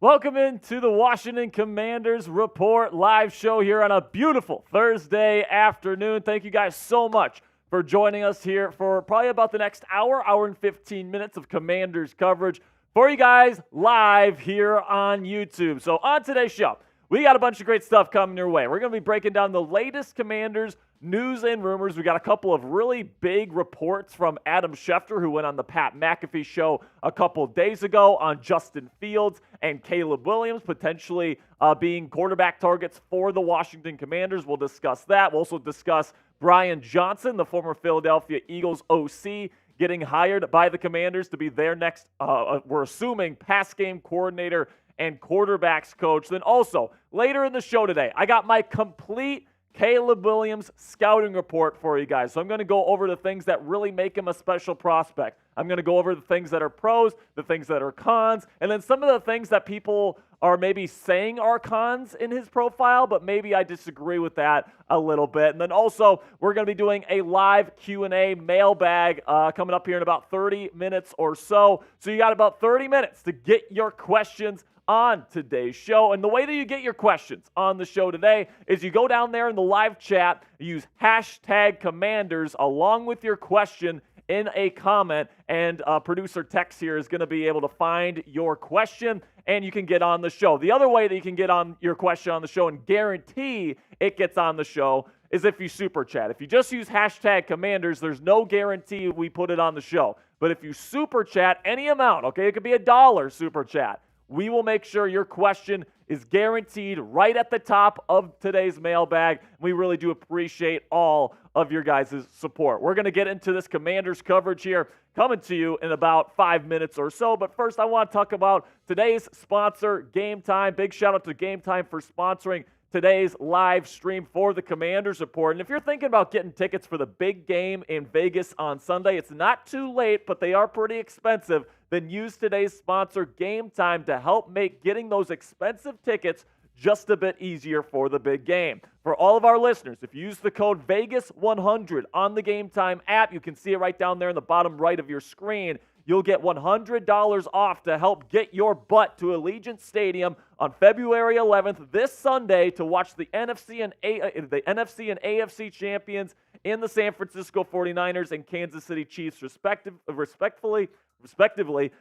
Welcome into the Washington Commanders Report live show here on a beautiful Thursday afternoon. Thank you guys so much for joining us here for probably about the next hour and 15 minutes of Commanders coverage for you guys live here on YouTube. So on today's show, we got a bunch of great stuff coming your way. We're going to be breaking down the latest Commanders news and rumors. We got a couple of really big reports from Adam Schefter, who went on the Pat McAfee show a couple of days ago on Justin Fields and Caleb Williams potentially being quarterback targets for the Washington Commanders. We'll discuss that. We'll also discuss Brian Johnson, the former Philadelphia Eagles OC, getting hired by the Commanders to be their next, we're assuming, pass game coordinator and quarterbacks coach. Then also, later in the show today, I got my complete Caleb Williams scouting report for you guys. So I'm going to go over the things that really make him a special prospect. I'm going to go over the things that are pros, the things that are cons, and then some of the things that people are maybe saying are cons in his profile, but maybe I disagree with that a little bit. And then also, we're going to be doing a live Q&A mailbag coming up here in about 30 minutes or so. So you got about 30 minutes to get your questions on today's show. And the way that you get your questions on the show today is you go down there in the live chat, use hashtag Commanders along with your question in a comment, and producer Tex here is going to be able to find your question and you can get on the show. The other way that you can get on your question on the show and guarantee it gets on the show is if you super chat. If you just use hashtag Commanders, there's no guarantee we put it on the show. But if you super chat any amount, okay, it could be $1 super chat, we will make sure your question is guaranteed right at the top of today's mailbag. We really do appreciate all of your guys' support. We're going to get into this Commanders coverage here, coming to you in about 5 minutes or so. But first, I want to talk about today's sponsor, Game Time. Big shout out to Game Time for sponsoring today's live stream for the Commanders Report. And if you're thinking about getting tickets for the big game in Vegas on Sunday, it's not too late, but they are pretty expensive. Then use today's sponsor, Game Time, to help make getting those expensive tickets just a bit easier for the big game. For all of our listeners, if you use the code VEGAS100 on the Game Time app, you can see it right down there in the bottom right of your screen. You'll get $100 off to help get your butt to Allegiant Stadium on February 11th, this Sunday, to watch the NFC and AFC champions in the San Francisco 49ers and Kansas City Chiefs, respectively,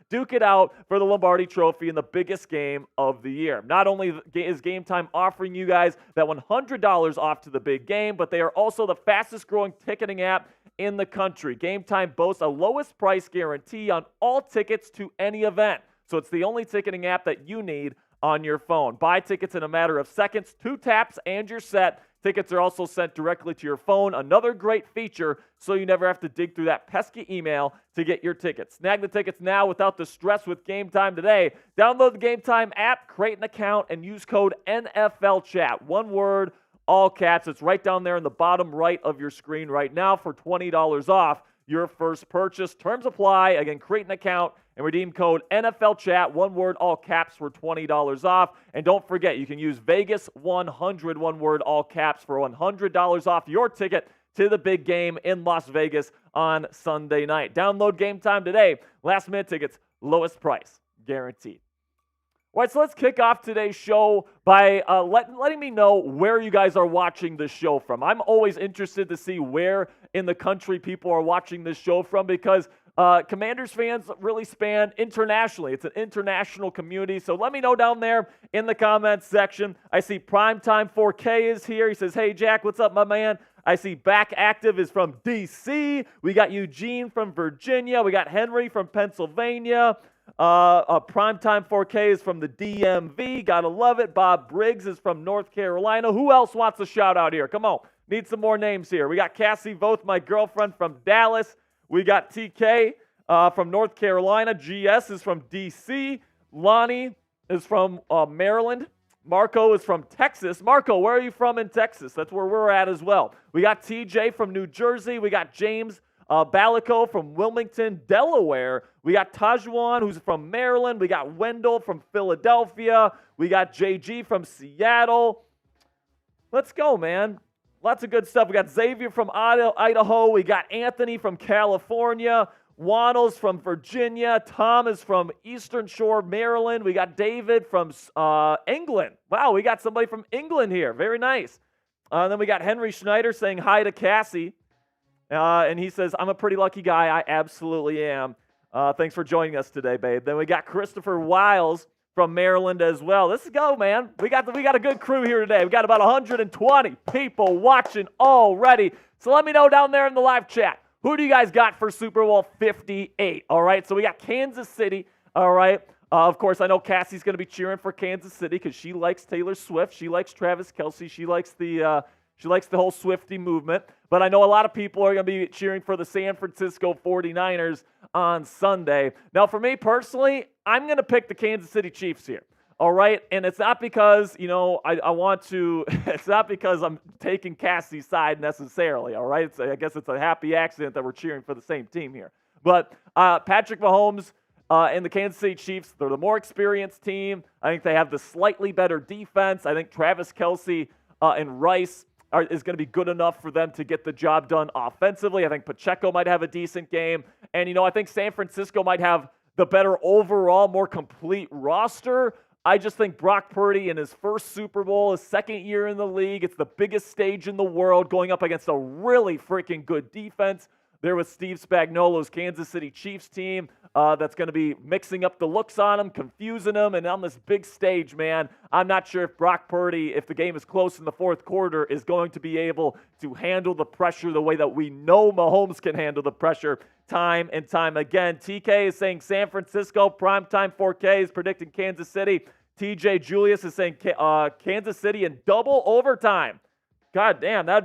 duke it out for the Lombardi Trophy in the biggest game of the year. Not only is Game Time offering you guys that $100 off to the big game, but they are also the fastest growing ticketing app in the country. Game Time boasts a lowest price guarantee on all tickets to any event. So it's the only ticketing app that you need on your phone. Buy tickets in a matter of seconds, 2 taps, and you're set. Tickets are also sent directly to your phone. Another great feature, so you never have to dig through that pesky email to get your tickets. Snag the tickets now without the stress with Game Time today. Download the Game Time app, create an account, and use code NFLChat. One word, all caps. It's right down there in the bottom right of your screen right now for $20 off your first purchase. Terms apply. Again, create an account and redeem code NFLChat, one word, all caps, for $20 off. And don't forget, you can use Vegas100, one word, all caps, for $100 off your ticket to the big game in Las Vegas on Sunday night. Download Game Time today. Last minute tickets, lowest price, guaranteed. All right, so let's kick off today's show by letting me know where you guys are watching this show from. I'm always interested to see where in the country people are watching this show from, because Commanders fans really span internationally. It's an international community, so let me know down there in the comments section. I see Primetime 4K is here. He says, "Hey, Jack, what's up, my man?" I see Back Active is from D.C. We got Eugene from Virginia. We got Henry from Pennsylvania. Primetime 4K is from the DMV. Gotta love it. Bob Briggs is from North Carolina. Who else wants a shout out here? Come on. Need some more names here. We got Cassie Voth, my girlfriend, from Dallas. We got TK from North Carolina. GS is from DC. Lonnie is from Maryland. Marco is from Texas. Marco, where are you from in Texas? That's where we're at as well. We got TJ from New Jersey. We got James Balico from Wilmington, Delaware. We got Tajuan, who's from Maryland. We got Wendell from Philadelphia. We got JG from Seattle. Let's go, man. Lots of good stuff. We got Xavier from Idaho. We got Anthony from California. Waddles from Virginia. Tom is from Eastern Shore, Maryland. We got David from England. Wow, we got somebody from England here. Very nice. Then we got Henry Schneider saying hi to Cassie. And he says, I'm a pretty lucky guy. I absolutely am. Thanks for joining us today, babe. Then we got Christopher Wiles from Maryland as well. Let's go, man. We got a good crew here today. We got about 120 people watching already. So let me know down there in the live chat. Who do you guys got for Super Bowl 58? All right, so we got Kansas City. All right, of course, I know Cassie's going to be cheering for Kansas City because she likes Taylor Swift. She likes Travis Kelce. She likes the whole Swiftie movement. But I know a lot of people are going to be cheering for the San Francisco 49ers on Sunday. Now, for me personally, I'm going to pick the Kansas City Chiefs here. All right, and it's not because, I want to, it's not because I'm taking Cassie's side necessarily, all right? I guess it's a happy accident that we're cheering for the same team here. But Patrick Mahomes and the Kansas City Chiefs, they're the more experienced team. I think they have the slightly better defense. I think Travis Kelce and Rice is going to be good enough for them to get the job done offensively. I think Pacheco might have a decent game. And, I think San Francisco might have the better overall, more complete roster. I just think Brock Purdy in his first Super Bowl, his second year in the league, it's the biggest stage in the world going up against a really freaking good defense. There was Steve Spagnuolo's Kansas City Chiefs team that's going to be mixing up the looks on them, confusing them, and on this big stage, man, I'm not sure if Brock Purdy, if the game is close in the fourth quarter, is going to be able to handle the pressure the way that we know Mahomes can handle the pressure time and time again. TK is saying San Francisco, primetime 4K is predicting Kansas City. TJ Julius is saying Kansas City in double overtime. God damn, that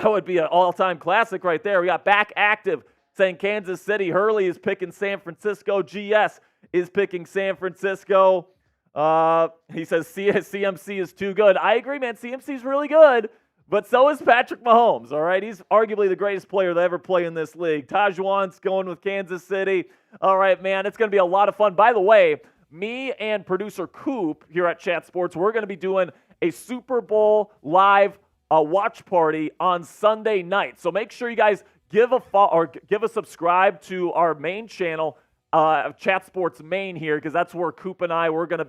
would be an all-time classic right there. We got Back Active saying Kansas City. Hurley is picking San Francisco. GS is picking San Francisco. He says CMC is too good. I agree, man. CMC is really good, but so is Patrick Mahomes, all right? He's arguably the greatest player to ever play in this league. Tajuan's going with Kansas City. All right, man, it's going to be a lot of fun. By the way, me and producer Coop here at Chat Sports, we're going to be doing a Super Bowl live watch party on Sunday night. So make sure you guys give a subscribe to our main channel, Chat Sports Main here, because that's where Coop and I we're going to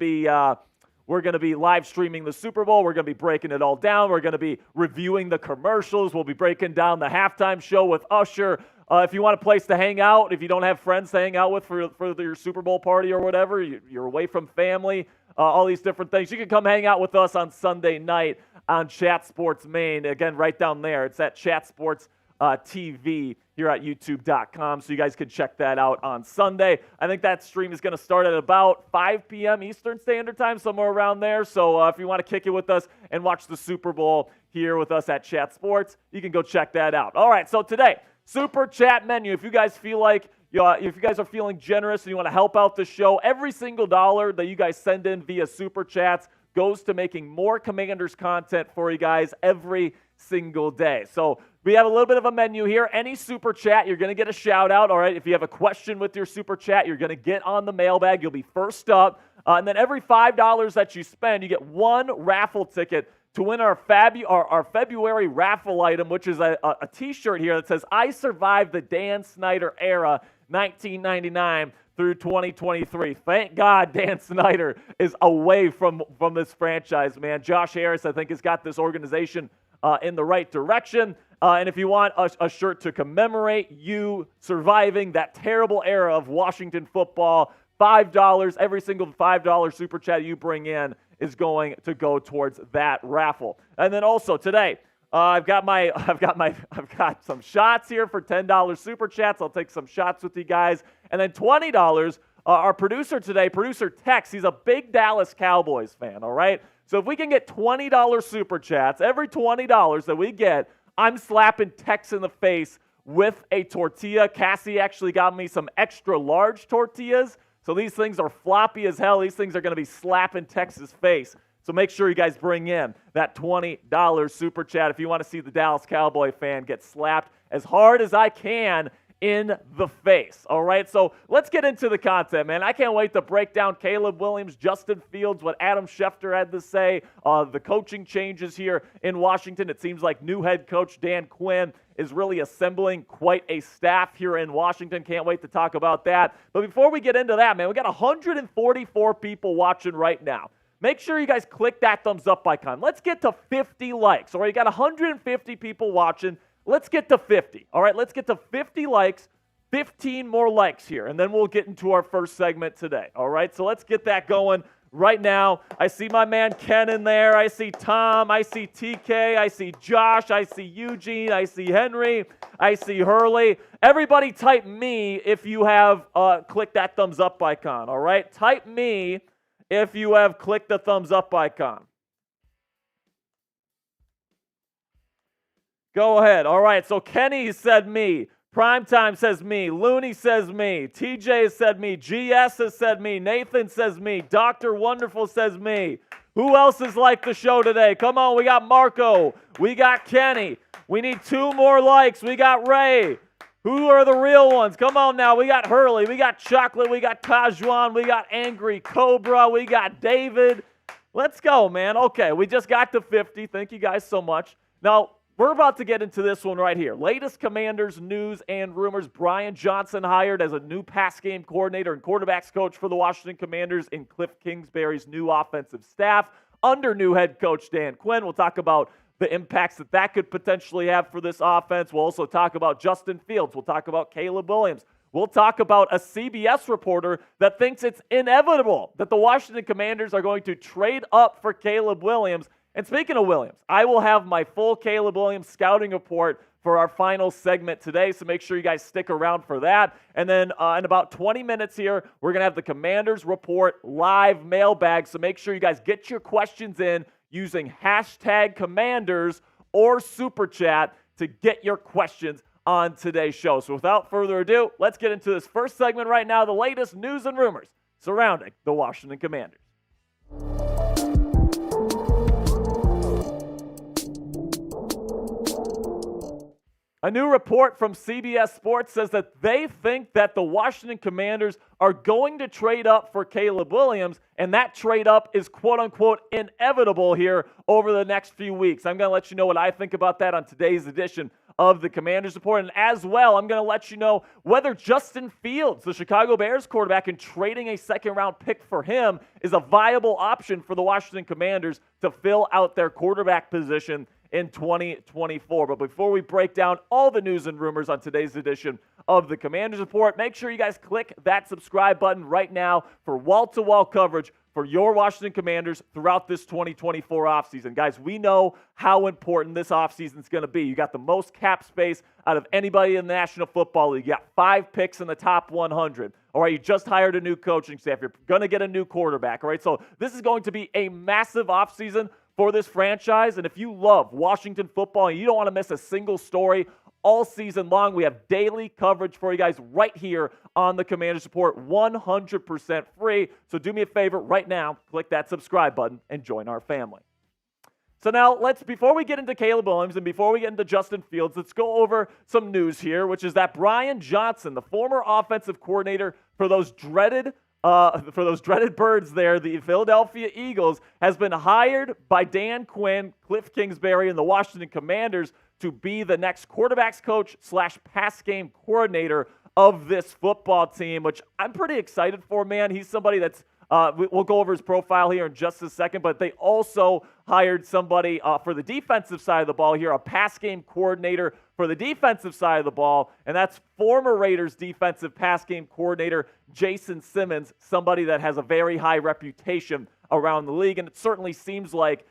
be live streaming the Super Bowl. We're going to be breaking it all down. We're going to be reviewing the commercials. We'll be breaking down the halftime show with Usher. If you want a place to hang out, if you don't have friends to hang out with for your Super Bowl party or whatever, you're away from family, all these different things, you can come hang out with us on Sunday night on Chat Sports Main. Again, right down there. It's at Chat Sports TV here at youtube.com, so you guys can check that out on Sunday. I think that stream is going to start at about 5 p.m. Eastern Standard Time, somewhere around there. So if you want to kick it with us and watch the Super Bowl here with us at Chat Sports, you can go check that out. All right, so today, Super Chat menu. If you guys feel like, if you guys are feeling generous and you want to help out the show, every single dollar that you guys send in via Super Chats goes to making more Commanders content for you guys every single day. So we have a little bit of a menu here. Any Super Chat, you're going to get a shout out. All right, if you have a question with your Super Chat, you're going to get on the mailbag. You'll be first up. And then every $5 that you spend, you get one raffle ticket to win our February raffle item, which is a T-shirt here that says, I survived the Dan Snyder era, 1999 through 2023. Thank God Dan Snyder is away from this franchise, man. Josh Harris, I think, has got this organization in the right direction. And if you want a shirt to commemorate you surviving that terrible era of Washington football, $5, every single $5 Super Chat you bring in is going to go towards that raffle. And then also today, I've got some shots here for $10 Super Chats. I'll take some shots with you guys. And then $20, our producer today, producer Tex, he's a big Dallas Cowboys fan, all right? So if we can get $20 Super Chats, every $20 that we get, I'm slapping Tex in the face with a tortilla. Cassie actually got me some extra large tortillas. So these things are floppy as hell. These things are going to be slapping Tex's face. So make sure you guys bring in that $20 Super Chat if you want to see the Dallas Cowboy fan get slapped as hard as I can in the face. All right, so let's get into the content, man. I can't wait to break down Caleb Williams, Justin Fields, what Adam Schefter had to say, the coaching changes here in Washington. It seems like new head coach Dan Quinn is really assembling quite a staff here in Washington. Can't wait to talk about that. But before we get into that, man, we got 144 people watching right now. Make sure you guys click that thumbs up icon. Let's get to 50 likes. All right, you got 150 people watching. Let's get to 50. All right, let's get to 50 likes, 15 more likes here, and then we'll get into our first segment today. All right, so let's get that going right now. I see my man Ken in there. I see Tom. I see TK. I see Josh. I see Eugene. I see Henry. I see Hurley. Everybody type me if you have clicked that thumbs up icon. All right, type me if you have clicked the thumbs up icon. Go ahead. All right, so Kenny said me. Primetime says me. Looney says me. TJ has said me. GS has said me. Nathan says me. Dr. Wonderful says me. Who else has liked the show today? Come on, we got Marco. We got Kenny. We need 2 more likes. We got Ray. Who are the real ones? Come on now. We got Hurley. We got Chocolate. We got Tajuan. We got Angry Cobra. We got David. Let's go, man. Okay, we just got to 50. Thank you guys so much. Now, we're about to get into this one right here. Latest Commanders news and rumors. Brian Johnson hired as a new pass game coordinator and quarterbacks coach for the Washington Commanders in Cliff Kingsbury's new offensive staff under new head coach Dan Quinn. We'll talk about the impacts that could potentially have for this offense. We'll also talk about Justin Fields. We'll talk about Caleb Williams. We'll talk about a CBS reporter that thinks it's inevitable that the Washington Commanders are going to trade up for Caleb Williams. And speaking of Williams, I will have my full Caleb Williams scouting report for our final segment today, so make sure you guys stick around for that. And then in about 20 minutes here, we're going to have the Commanders Report live mailbag, so make sure you guys get your questions in using hashtag Commanders or Super Chat to get your questions on today's show. So without further ado, let's get into this first segment right now, the latest news and rumors surrounding the Washington Commanders. A new report from CBS Sports says that they think that the Washington Commanders are going to trade up for Caleb Williams, and that trade up is quote-unquote inevitable here over the next few weeks. I'm going to let you know what I think about that on today's edition of the Commanders Report, and as well, I'm going to let you know whether Justin Fields, the Chicago Bears quarterback, and trading a second-round pick for him is a viable option for the Washington Commanders to fill out their quarterback position in 2024. But before we break down all the news and rumors on today's edition of the Commanders Report, make sure you guys click that subscribe button right now for wall-to-wall coverage for your Washington Commanders throughout this 2024 offseason. Guys, we know how important this offseason is going to be. You got the most cap space out of anybody in the National Football League. You got 5 picks in the top 100. All right, you just hired a new coaching staff. You're going to get a new quarterback. All right, so this is going to be a massive offseason for this franchise. And if you love Washington football and you don't want to miss a single story all season long, we have daily coverage for you guys right here on the Commanders Report, 100% free. So do me a favor right now, click that subscribe button and join our family. So now before we get into Caleb Williams and before we get into Justin Fields, let's go over some news here, which is that Brian Johnson, the former offensive coordinator for those dreaded birds there, the Philadelphia Eagles, has been hired by Dan Quinn, Cliff Kingsbury, and the Washington Commanders to be the next quarterbacks coach / pass game coordinator of this football team, which I'm pretty excited for, man. He's somebody that's we'll go over his profile here in just a second, but they also hired somebody for the defensive side of the ball here, a pass game coordinator for the defensive side of the ball, and that's former Raiders defensive pass game coordinator Jason Simmons, somebody that has a very high reputation around the league, and it certainly seems like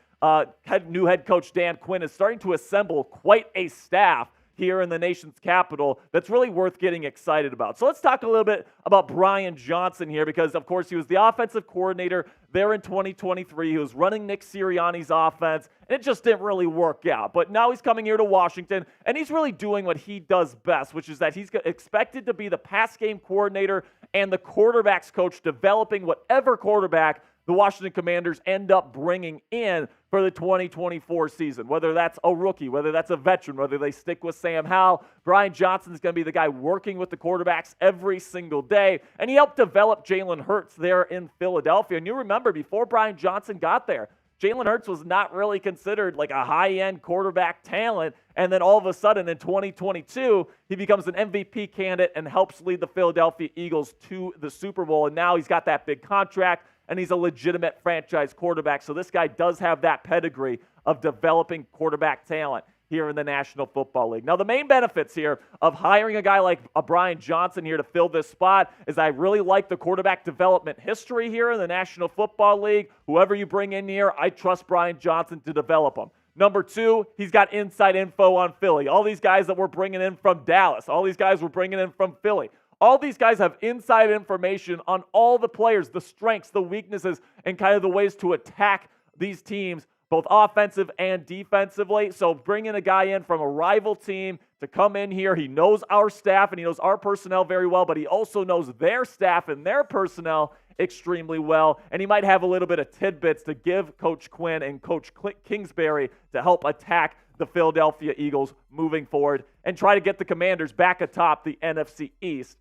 new head coach Dan Quinn is starting to assemble quite a staff here in the nation's capital that's really worth getting excited about. So let's talk a little bit about Brian Johnson here because, of course, he was the offensive coordinator there in 2023. He was running Nick Sirianni's offense, and it just didn't really work out. But now he's coming here to Washington, and he's really doing what he does best, which is that he's expected to be the pass game coordinator and the quarterbacks coach, developing whatever quarterback the Washington Commanders end up bringing in for the 2024 season, whether that's a rookie, whether that's a veteran, whether they stick with Sam Howell. Brian Johnson is going to be the guy working with the quarterbacks every single day, and he helped develop Jalen Hurts there in Philadelphia. And you remember, before Brian Johnson got there, Jalen Hurts was not really considered like a high-end quarterback talent, and then all of a sudden in 2022, he becomes an MVP candidate and helps lead the Philadelphia Eagles to the Super Bowl, and now he's got that big contract, and he's a legitimate franchise quarterback. So this guy does have that pedigree of developing quarterback talent here in the National Football League. Now, the main benefits here of hiring a guy like a Brian Johnson here to fill this spot is I really like the quarterback development history here in the National Football League. Whoever you bring in here, I trust Brian Johnson to develop them. Number two, he's got inside info on Philly. All these guys that we're bringing in from Dallas, all these guys we're bringing in from Philly. All these guys have inside information on all the players, the strengths, the weaknesses, and kind of the ways to attack these teams, both offensive and defensively. So bringing a guy in from a rival team to come in here, he knows our staff and he knows our personnel very well, but he also knows their staff and their personnel extremely well. And he might have a little bit of tidbits to give Coach Quinn and Coach Kingsbury to help attack the Philadelphia Eagles moving forward and try to get the Commanders back atop the NFC East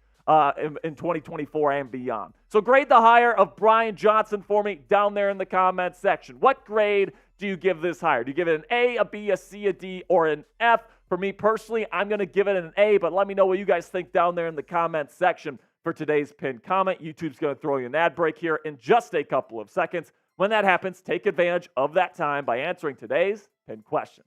in 2024 and beyond. So grade the hire of Brian Johnson for me down there in the comments section. What grade do you give this hire? Do you give it an A, a B, a C, a D, or an F? For me personally, I'm going to give it an A, but let me know what you guys think down there in the comments section for today's pinned comment. YouTube's going to throw you an ad break here in just a couple of seconds. When that happens, take advantage of that time by answering today's pinned question.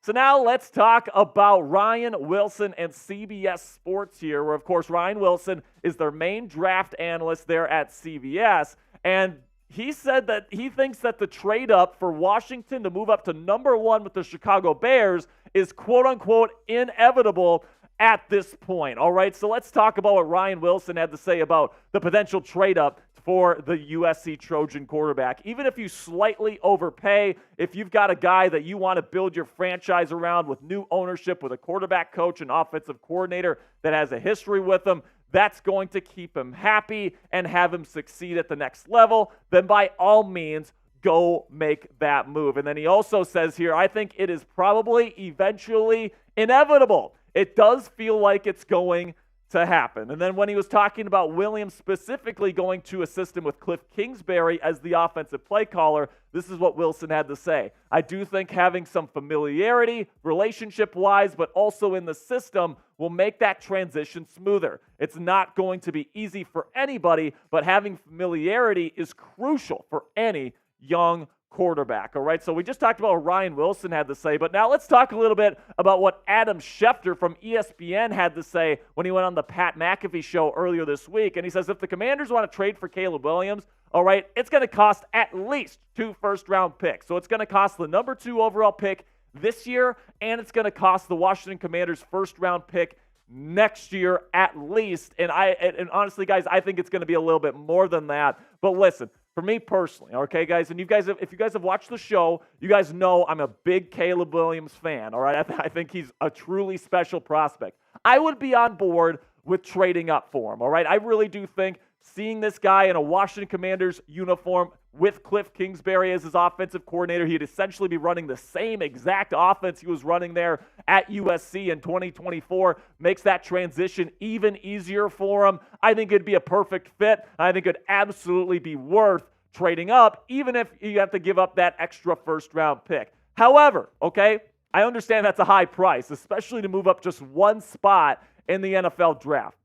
So now let's talk about Ryan Wilson and CBS Sports here, where, of course, Ryan Wilson is their main draft analyst there at CBS, and he said that he thinks that the trade up for Washington to move up to number 1 with the Chicago Bears is quote-unquote inevitable at this point. All right, so let's talk about what Ryan Wilson had to say about the potential trade up for the USC Trojan quarterback. Even if you slightly overpay, if you've got a guy that you want to build your franchise around with new ownership, with a quarterback coach and offensive coordinator that has a history with him, that's going to keep him happy and have him succeed at the next level, then by all means, go make that move. And then he also says here, I think it is probably eventually inevitable. It does feel like it's going to happen. And then when he was talking about Williams specifically going to assist him with Cliff Kingsbury as the offensive play caller, this is what Wilson had to say. I do think having some familiarity, relationship-wise, but also in the system, will make that transition smoother. It's not going to be easy for anybody, but having familiarity is crucial for any young quarterback. All right, so we just talked about what Ryan Wilson had to say, but now let's talk a little bit about what Adam Schefter from ESPN had to say when he went on the Pat McAfee show earlier this week. And he says, if the Commanders want to trade for Caleb Williams, all right, it's going to cost at least 2 first-round picks. So it's going to cost the number 2 overall pick this year, and it's going to cost the Washington Commanders' first-round pick next year at least. And honestly, guys, I think it's going to be a little bit more than that. But listen, for me personally, okay, guys, and if you guys have watched the show, you guys know I'm a big Caleb Williams fan, all right? I think he's a truly special prospect. I would be on board with trading up for him, all right? I really do think seeing this guy in a Washington Commanders uniform with Cliff Kingsbury as his offensive coordinator, he'd essentially be running the same exact offense he was running there at USC in 2024, makes that transition even easier for him. I think it'd be a perfect fit. I think it'd absolutely be worth trading up, even if you have to give up that extra first-round pick. However, okay, I understand that's a high price, especially to move up just one spot in the NFL draft.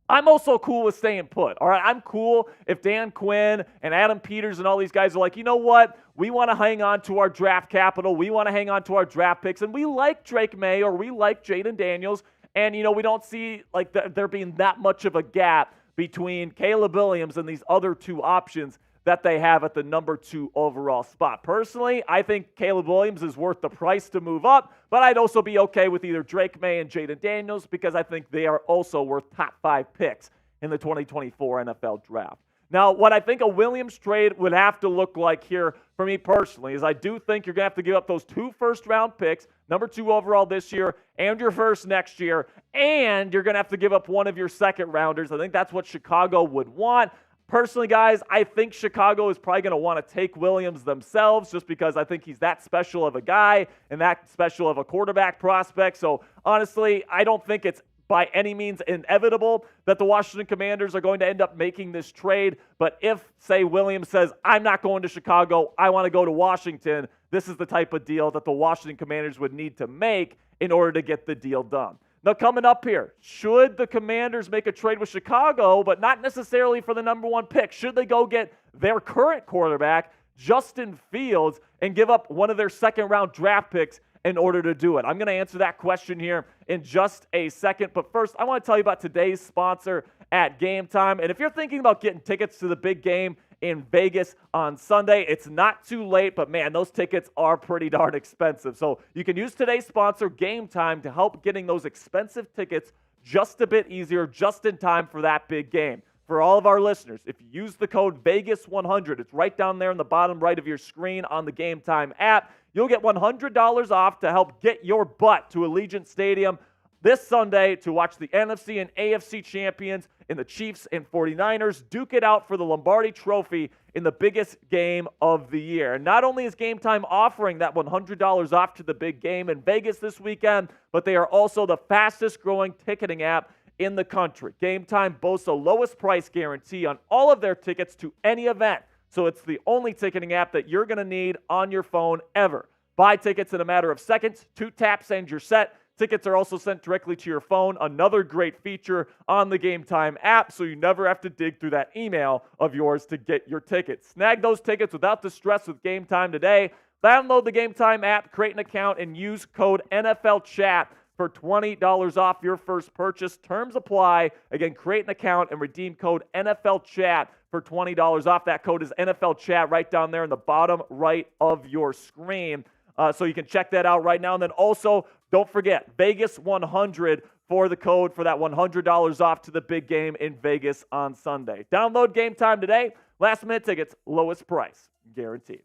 I'm also cool with staying put, all right? I'm cool if Dan Quinn and Adam Peters and all these guys are like, you know what? We want to hang on to our draft capital. We want to hang on to our draft picks, and we like Drake May or we like Jaden Daniels, and, you know, we don't see like there being that much of a gap between Caleb Williams and these other 2 options that they have at the number 2 overall spot. Personally, I think Caleb Williams is worth the price to move up, but I'd also be okay with either Drake May and Jaden Daniels because I think they are also worth top 5 picks in the 2024 NFL draft. Now, what I think a Williams trade would have to look like here for me personally is I do think you're going to have to give up those 2 first-round picks, number 2 overall this year and your first next year, and you're going to have to give up one of your second-rounders. I think that's what Chicago would want. Personally, guys, I think Chicago is probably going to want to take Williams themselves just because I think he's that special of a guy and that special of a quarterback prospect. So honestly, I don't think it's by any means inevitable that the Washington Commanders are going to end up making this trade. But if, say, Williams says, I'm not going to Chicago, I want to go to Washington, this is the type of deal that the Washington Commanders would need to make in order to get the deal done. Now, coming up here, should the Commanders make a trade with Chicago, but not necessarily for the number one pick? Should they go get their current quarterback, Justin Fields, and give up one of their second-round draft picks in order to do it? I'm going to answer that question here in just a second. But first, I want to tell you about today's sponsor at Game Time. And if you're thinking about getting tickets to the big game in Vegas on Sunday, it's not too late, but man, those tickets are pretty darn expensive. So you can use today's sponsor, Game Time, to help getting those expensive tickets just a bit easier, just in time for that big game. For all of our listeners, if you use the code VEGAS100, it's right down there in the bottom right of your screen on the Game Time app, you'll get $100 off to help get your butt to Allegiant Stadium this Sunday to watch the NFC and AFC champions in the Chiefs and 49ers duke it out for the Lombardi Trophy in the biggest game of the year. And not only is Game Time offering that $100 off to the big game in Vegas this weekend, but they are also the fastest growing ticketing app in the country. Game Time boasts the lowest price guarantee on all of their tickets to any event. So it's the only ticketing app that you're going to need on your phone ever. Buy tickets in a matter of seconds, 2 taps and you're set. Tickets are also sent directly to your phone, another great feature on the Game Time app, so you never have to dig through that email of yours to get your tickets. Snag those tickets without the stress with Game Time today. Download the Game Time app, create an account, and use code NFLChat for $20 off your first purchase. Terms apply. Again, create an account and redeem code NFLChat for $20 off. That code is NFLChat right down there in the bottom right of your screen. So you can check that out right now. And then also, don't forget, Vegas100 for the code for that $100 off to the big game in Vegas on Sunday. Download Game Time today. Last-minute tickets, lowest price, guaranteed.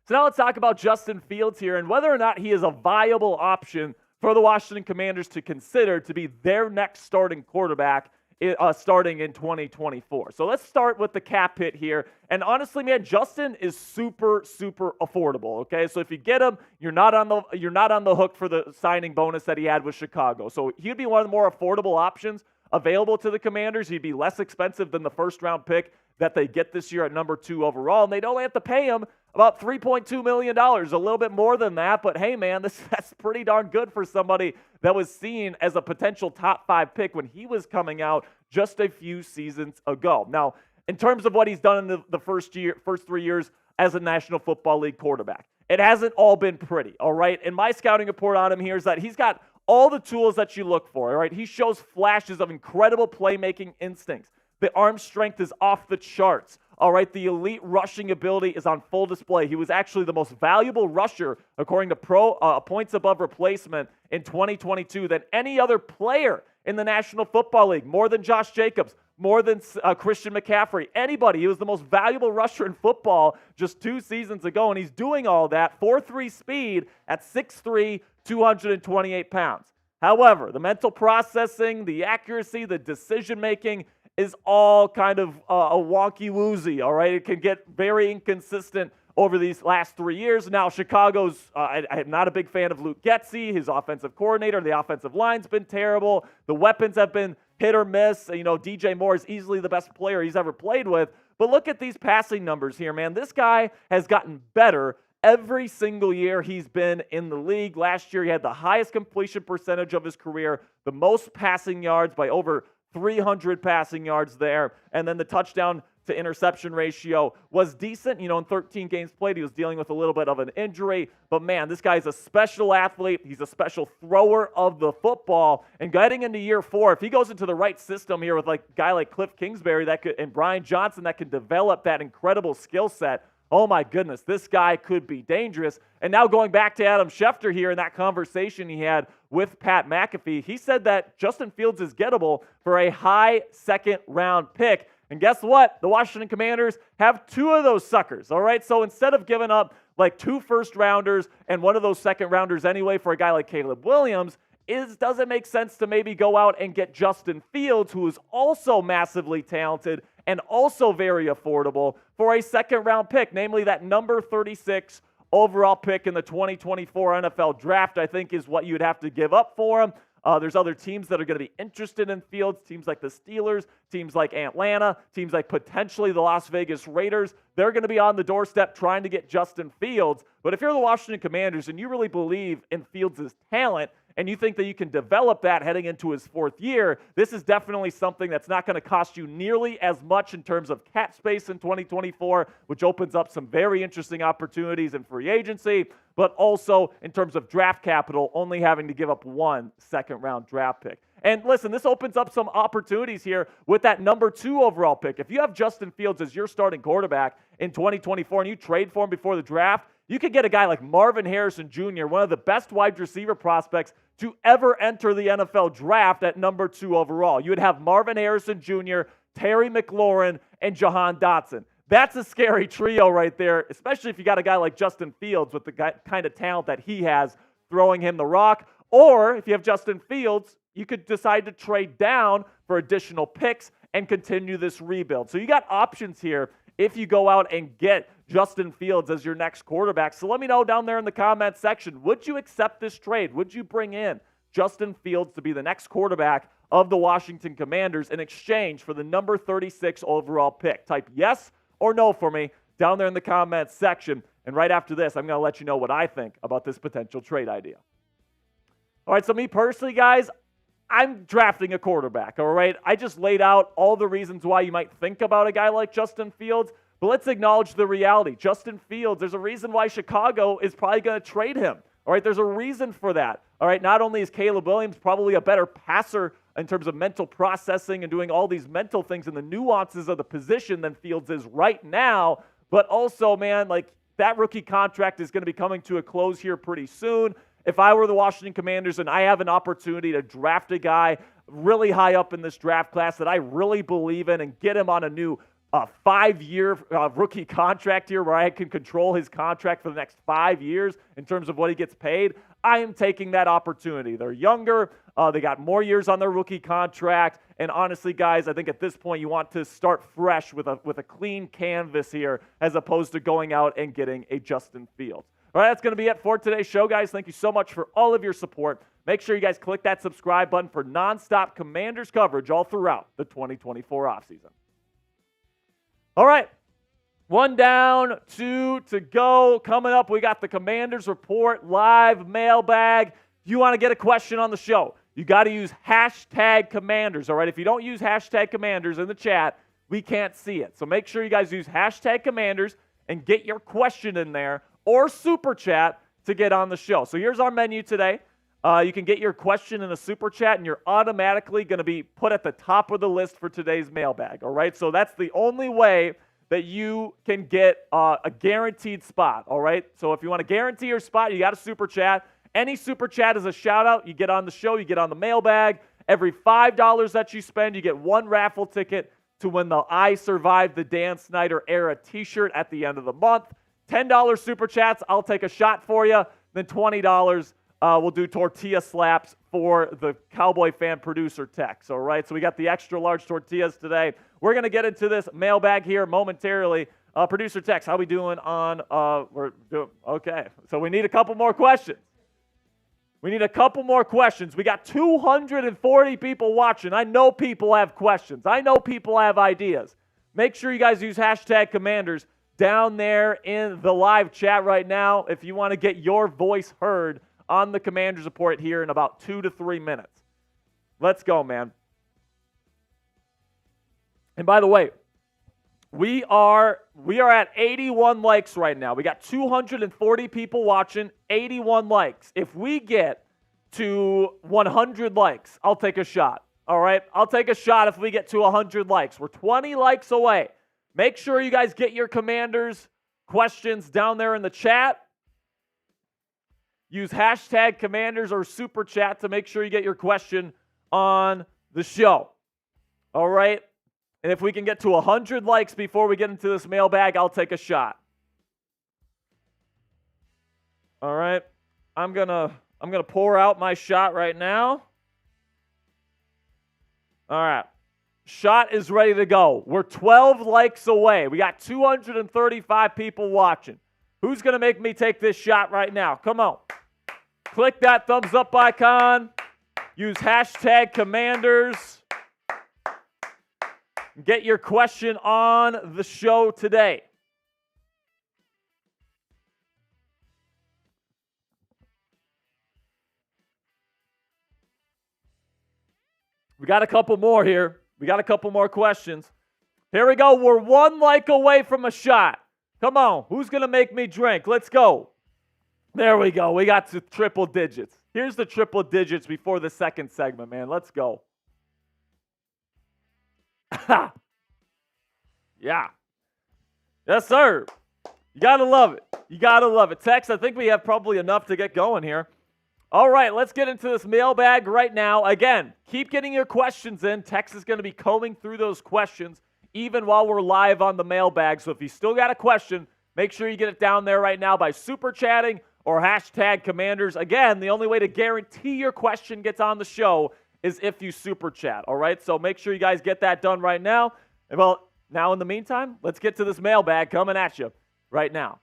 So now let's talk about Justin Fields here and whether or not he is a viable option for the Washington Commanders to consider to be their next starting quarterback starting in 2024. So let's start with the cap hit here. And honestly, man, Justin is super, super affordable. Okay, so if you get him, you're not on the hook for the signing bonus that he had with Chicago. So he'd be one of the more affordable options available to the Commanders. He'd be less expensive than the first-round pick that they get this year at number 2 overall, and they'd only have to pay him about $3.2 million, a little bit more than that. But hey, man, that's pretty darn good for somebody that was seen as a potential top 5 pick when he was coming out just a few seasons ago. Now, in terms of what he's done in the first 3 years as a National Football League quarterback, it hasn't all been pretty, all right? And my scouting report on him here is that he's got all the tools that you look for, all right? He shows flashes of incredible playmaking instincts. The arm strength is off the charts. All right, the elite rushing ability is on full display. He was actually the most valuable rusher, according to points above replacement in 2022 than any other player in the National Football League, more than Josh Jacobs, more than Christian McCaffrey, anybody. He was the most valuable rusher in football just 2 seasons ago, and he's doing all that, 4.3 speed at 6'3", 228 pounds. However, the mental processing, the accuracy, the decision-making is all kind of a wonky-woozy, all right? It can get very inconsistent over these last 3 years. Now, Chicago's, I'm not a big fan of Luke Getsy, his offensive coordinator. The offensive line's been terrible. The weapons have been hit or miss. You know, DJ Moore is easily the best player he's ever played with. But look at these passing numbers here, man. This guy has gotten better every single year he's been in the league. Last year, he had the highest completion percentage of his career, the most passing yards by over 300 passing yards there. And then the touchdown to interception ratio was decent. You know, in 13 games played, he was dealing with a little bit of an injury. But man, this guy's a special athlete. He's a special thrower of the football. And getting into year 4, if he goes into the right system here with like a guy like Cliff Kingsbury and Brian Johnson that can develop that incredible skill set, oh my goodness, this guy could be dangerous. And now going back to Adam Schefter here in that conversation he had with Pat McAfee, he said that Justin Fields is gettable for a high second-round pick. And guess what? The Washington Commanders have 2 of those suckers, all right? So instead of giving up like 2 first-rounders and 1 of those second-rounders anyway for a guy like Caleb Williams, does it make sense to maybe go out and get Justin Fields, who is also massively talented and also very affordable for a second-round pick, namely that number 36 overall pick in the 2024 NFL Draft, I think is what you'd have to give up for him. There's other teams that are going to be interested in Fields, teams like the Steelers, teams like Atlanta, teams like potentially the Las Vegas Raiders. They're going to be on the doorstep trying to get Justin Fields. But if you're the Washington Commanders and you really believe in Fields' talent and you think that you can develop that heading into his fourth year, this is definitely something that's not going to cost you nearly as much in terms of cap space in 2024, which opens up some very interesting opportunities in free agency, but also in terms of draft capital, only having to give up one second-round draft pick. And listen, this opens up some opportunities here with that number 2 overall pick. If you have Justin Fields as your starting quarterback in 2024 and you trade for him before the draft, you could get a guy like Marvin Harrison Jr., one of the best wide receiver prospects to ever enter the NFL draft at number 2 overall. You would have Marvin Harrison Jr., Terry McLaurin, and Jahan Dotson. That's a scary trio right there, especially if you got a guy like Justin Fields with the kind of talent that he has throwing him the rock. Or if you have Justin Fields, you could decide to trade down for additional picks and continue this rebuild. So you got options here if you go out and get Justin Fields as your next quarterback. So let me know down there in the comment section, would you accept this trade? Would you bring in Justin Fields to be the next quarterback of the Washington Commanders in exchange for the number 36 overall pick? Type yes or no for me down there in the comments section. And right after this, I'm going to let you know what I think about this potential trade idea. All right, so me personally, guys, I'm drafting a quarterback, all right? I just laid out all the reasons why you might think about a guy like Justin Fields, but let's acknowledge the reality. Justin Fields, there's a reason why Chicago is probably going to trade him, all right? There's a reason for that, all right? Not only is Caleb Williams probably a better passer in terms of mental processing and doing all these mental things and the nuances of the position than Fields is right now, but also, man, like that rookie contract is going to be coming to a close here pretty soon. If I were the Washington Commanders and I have an opportunity to draft a guy really high up in this draft class that I really believe in and get him on a new 5-year rookie contract here where I can control his contract for the next 5 years in terms of what he gets paid, I am taking that opportunity. They're younger. They got more years on their rookie contract. And honestly, guys, I think at this point you want to start fresh with a clean canvas here as opposed to going out and getting a Justin Fields. All right, that's going to be it for today's show, guys. Thank you so much for all of your support. Make sure you guys click that subscribe button for nonstop Commanders coverage all throughout the 2024 offseason. All right, 1 down, 2 to go. Coming up, we got the Commanders Report live mailbag. If you want to get a question on the show, you got to use hashtag Commanders, all right? If you don't use hashtag Commanders in the chat, we can't see it. So make sure you guys use hashtag Commanders and get your question in there, or super chat to get on the show. So here's our menu today. You can get your question in a super chat, and you're automatically going to be put at the top of the list for today's mailbag, all right? So that's the only way that you can get a guaranteed spot, all right? So if you want to guarantee your spot, you got a super chat. Any super chat is a shout-out. You get on the show, you get on the mailbag. Every $5 that you spend, you get one raffle ticket to win the I Survived the Dan Snyder Era t-shirt at the end of the month. $10 super chats, I'll take a shot for you. Then $20, we'll do Tortilla Slaps for the Cowboy fan producer text. All right, so we got the extra large tortillas today. We're going to get into this mailbag here momentarily. Producer text, how we doing on, we're doing, okay. So we need a couple more questions. We need a couple more questions. We got 240 people watching. I know people have questions. I know people have ideas. Make sure you guys use hashtag Commanders down there in the live chat right now if you want to get your voice heard on the Commanders Report here in about 2 to 3 minutes. Let's go, man. And by the way, we are at 81 likes right now. We got 240 people watching, 81 likes. If we get to 100 likes, I'll take a shot. All right? I'll take a shot if we get to 100 likes. We're 20 likes away. Make sure you guys get your Commanders questions down there in the chat. Use hashtag Commanders or super chat to make sure you get your question on the show. All right? And if we can get to 100 likes before we get into this mailbag, I'll take a shot. All right? I'm gonna pour out my shot right now. All right. Shot is ready to go. We're 12 likes away. We got 235 people watching. Who's going to make me take this shot right now? Come on. Click that thumbs up icon. Use hashtag Commanders. Get your question on the show today. We got a couple more here. We got a couple more questions. Here we go. We're 1 like away from a shot. Come on. Who's going to make me drink? Let's go. There we go. We got to triple digits. Here's the triple digits before the second segment, man. Let's go. Yeah. Yes, sir. You got to love it. You got to love it. Tex, I think we have probably enough to get going here. All right, let's get into this mailbag right now. Again, keep getting your questions in. Tex is going to be combing through those questions even while we're live on the mailbag. So if you still got a question, make sure you get it down there right now by super chatting or hashtag Commanders. Again, the only way to guarantee your question gets on the show is if you super chat, all right? So make sure you guys get that done right now. And well, now in the meantime, let's get to this mailbag coming at you right now.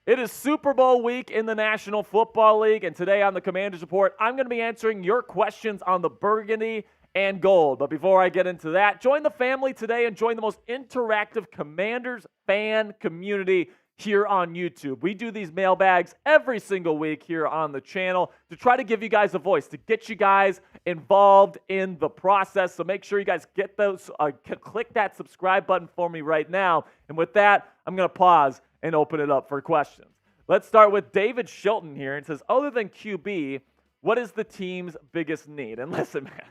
It is Super Bowl week in the National Football League, and today on the Commanders Report, I'm going to be answering your questions on the burgundy and gold. But before I get into that, join the family today and join the most interactive Commanders fan community here on YouTube. We do these mailbags every single week here on the channel to try to give you guys a voice, to get you guys involved in the process. So make sure you guys get those, click that subscribe button for me right now. And with that, I'm going to pause and open it up for questions. Let's start with David Shilton here. It says, other than QB, what is the team's biggest need? And listen, man,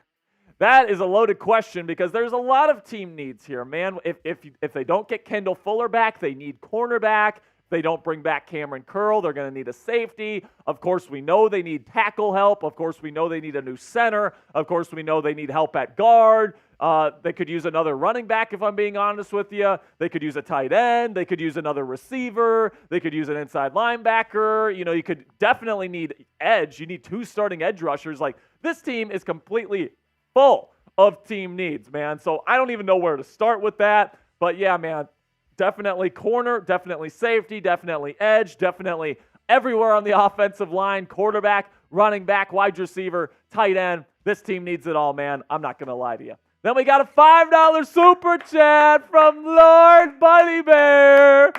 that is a loaded question because there's a lot of team needs here, man. If they don't get Kendall Fuller back, they need cornerback. If they don't bring back Cameron Curl, they're going to need a safety. Of course, we know they need tackle help. Of course, we know they need a new center. Of course, we know they need help at guard. They could use another running back, if I'm being honest with you. They could use a tight end. They could use another receiver. They could use an inside linebacker. You know, you could definitely need edge. You need 2 starting edge rushers. Like, this team is completely full of team needs, man. So I don't even know where to start with that. But yeah, man, definitely corner, definitely safety, definitely edge, definitely everywhere on the offensive line, quarterback, running back, wide receiver, tight end. This team needs it all, man. I'm not going to lie to you. Then we got a $5 super chat from Lord Buddy Bear.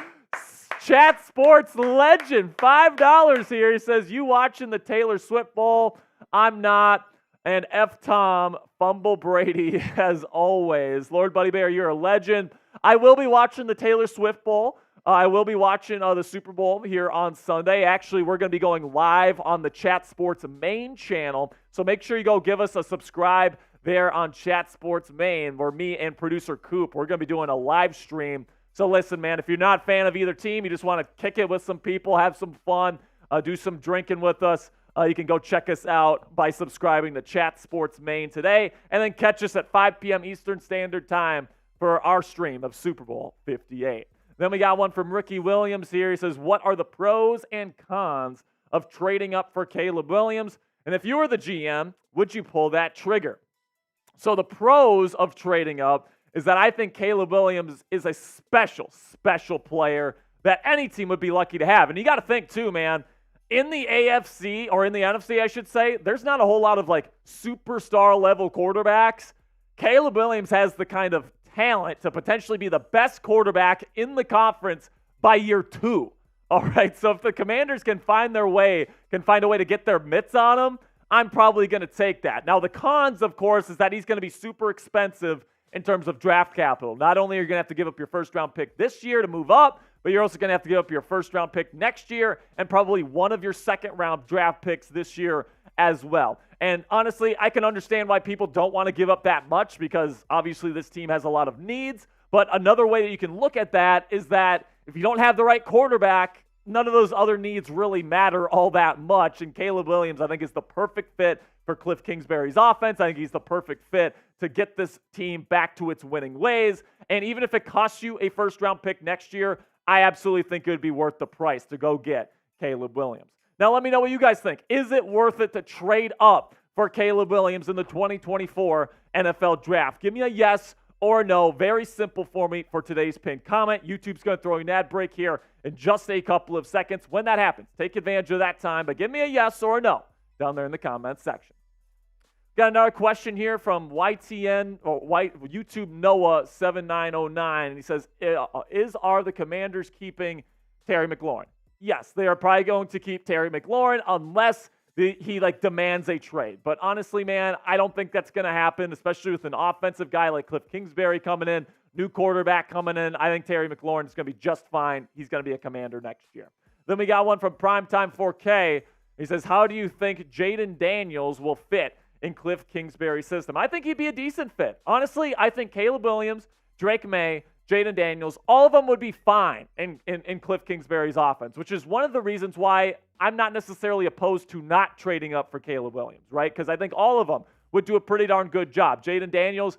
Chat Sports legend, $5 here. He says, you watching the Taylor Swift Bowl? I'm not. And F. Tom, Fumble Brady, as always. Lord Buddy Bear, you're a legend. I will be watching the Taylor Swift Bowl. I will be watching the Super Bowl here on Sunday. Actually, we're going to be going live on the Chat Sports main channel. So make sure you go give us a subscribe there on Chat Sports Main, where me and producer Coop, we're going to be doing a live stream. So listen, man, if you're not a fan of either team, you just want to kick it with some people, have some fun, do some drinking with us, you can go check us out by subscribing to Chat Sports Main today, and then catch us at 5 p.m. Eastern Standard Time for our stream of Super Bowl 58. Then we got one from Ricky Williams here. He says, what are the pros and cons of trading up for Caleb Williams? And if you were the GM, would you pull that trigger? So the pros of trading up is that I think Caleb Williams is a special player that any team would be lucky to have. And you got to think too, man, in the AFC, or in the NFC, I should say, there's not a whole lot of like superstar level quarterbacks. Caleb Williams has the kind of talent to potentially be the best quarterback in the conference by year 2. All right, so if the Commanders can find a way to get their mitts on him, I'm probably going to take that. Now, the cons, of course, is that he's going to be super expensive in terms of draft capital. Not only are you going to have to give up your first-round pick this year to move up, but you're also going to have to give up your first-round pick next year and probably one of your second-round draft picks this year as well. And honestly, I can understand why people don't want to give up that much because obviously this team has a lot of needs. But another way that you can look at that is that if you don't have the right quarterback, none of those other needs really matter all that much. And Caleb Williams, I think, is the perfect fit for Cliff Kingsbury's offense. I think he's the perfect fit to get this team back to its winning ways. And even if it costs you a first-round pick next year, I absolutely think it would be worth the price to go get Caleb Williams. Now, let me know what you guys think. Is it worth it to trade up for Caleb Williams in the 2024 NFL draft? Give me a yes or no. Very simple for me for today's pinned comment. YouTube's going to throw an ad break here in just a couple of seconds. When that happens, take advantage of that time, but give me a yes or a no down there in the comments section. Got another question here from YTN or YouTube Noah 7909, and he says, "Are the Commanders keeping Terry McLaurin?" Yes, they are probably going to keep Terry McLaurin unless he demands a trade. But honestly, man, I don't think that's going to happen, especially with an offensive guy like Cliff Kingsbury coming in, new quarterback coming in. I think Terry McLaurin is going to be just fine. He's going to be a Commander next year. Then we got one from Primetime 4K. He says, "How do you think Jaden Daniels will fit in Cliff Kingsbury's system?" I think he'd be a decent fit. Honestly, I think Caleb Williams, Drake May, Jaden Daniels, all of them would be fine in Cliff Kingsbury's offense, which is one of the reasons why I'm not necessarily opposed to not trading up for Caleb Williams, right? Because I think all of them would do a pretty darn good job. Jaden Daniels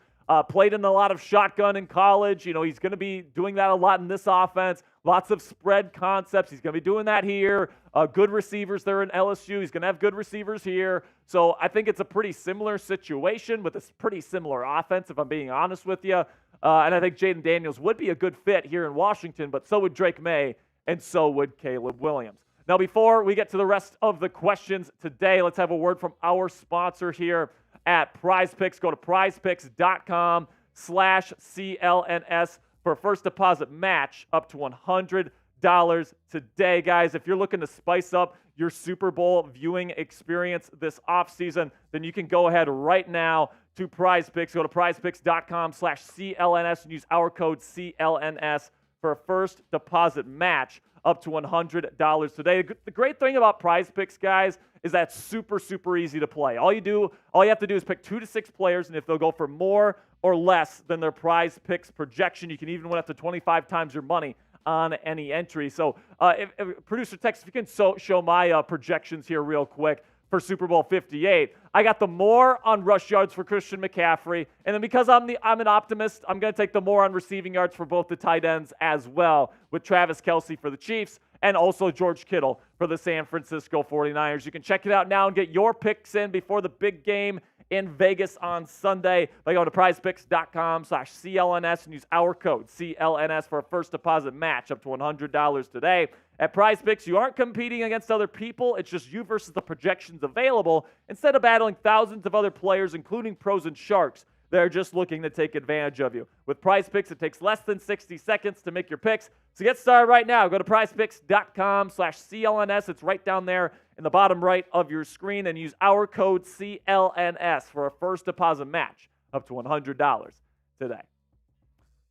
played in a lot of shotgun in college. You know, he's going to be doing that a lot in this offense. Lots of spread concepts. He's going to be doing that here. Good receivers there in LSU. He's going to have good receivers here. So I think it's a pretty similar situation with a pretty similar offense, if I'm being honest with you. And I think Jaden Daniels would be a good fit here in Washington, but so would Drake May, and so would Caleb Williams. Now, before we get to the rest of the questions today, let's have a word from our sponsor here at Prize Picks. Go to prizepicks.com/CLNS for a first deposit match up to $100 today. Guys, if you're looking to spice up your Super Bowl viewing experience this offseason, then you can go ahead right now to Prize Picks. Go to prizepicks.com/CLNS and use our code CLNS for a first deposit match up to $100 today. The great thing about Prize Picks, guys, is that it's super, super easy to play. All you have to do is pick 2 to 6 players, and if they'll go for more or less than their Prize Picks projection, you can even win up to 25 times your money on any entry. So, if producer Tex, if you can show my projections here real quick for Super Bowl 58. I got the more on rush yards for Christian McCaffrey, and then because I'm an optimist, I'm going to take the more on receiving yards for both the tight ends as well, with Travis Kelce for the Chiefs and also George Kittle for the San Francisco 49ers. You can check it out now and get your picks in before the big game in Vegas on Sunday by going to prizepicks.com/CLNS and use our code CLNS for a first deposit match up to $100 today. At Prize Picks, you aren't competing against other people. It's just you versus the projections available. Instead of battling thousands of other players, including pros and sharks, they're just looking to take advantage of you. With Prize Picks, it takes less than 60 seconds to make your picks. So get started right now. Go to prizepicks.com/CLNS. It's right down there in the bottom right of your screen, and use our code CLNS for a first deposit match up to $100 today.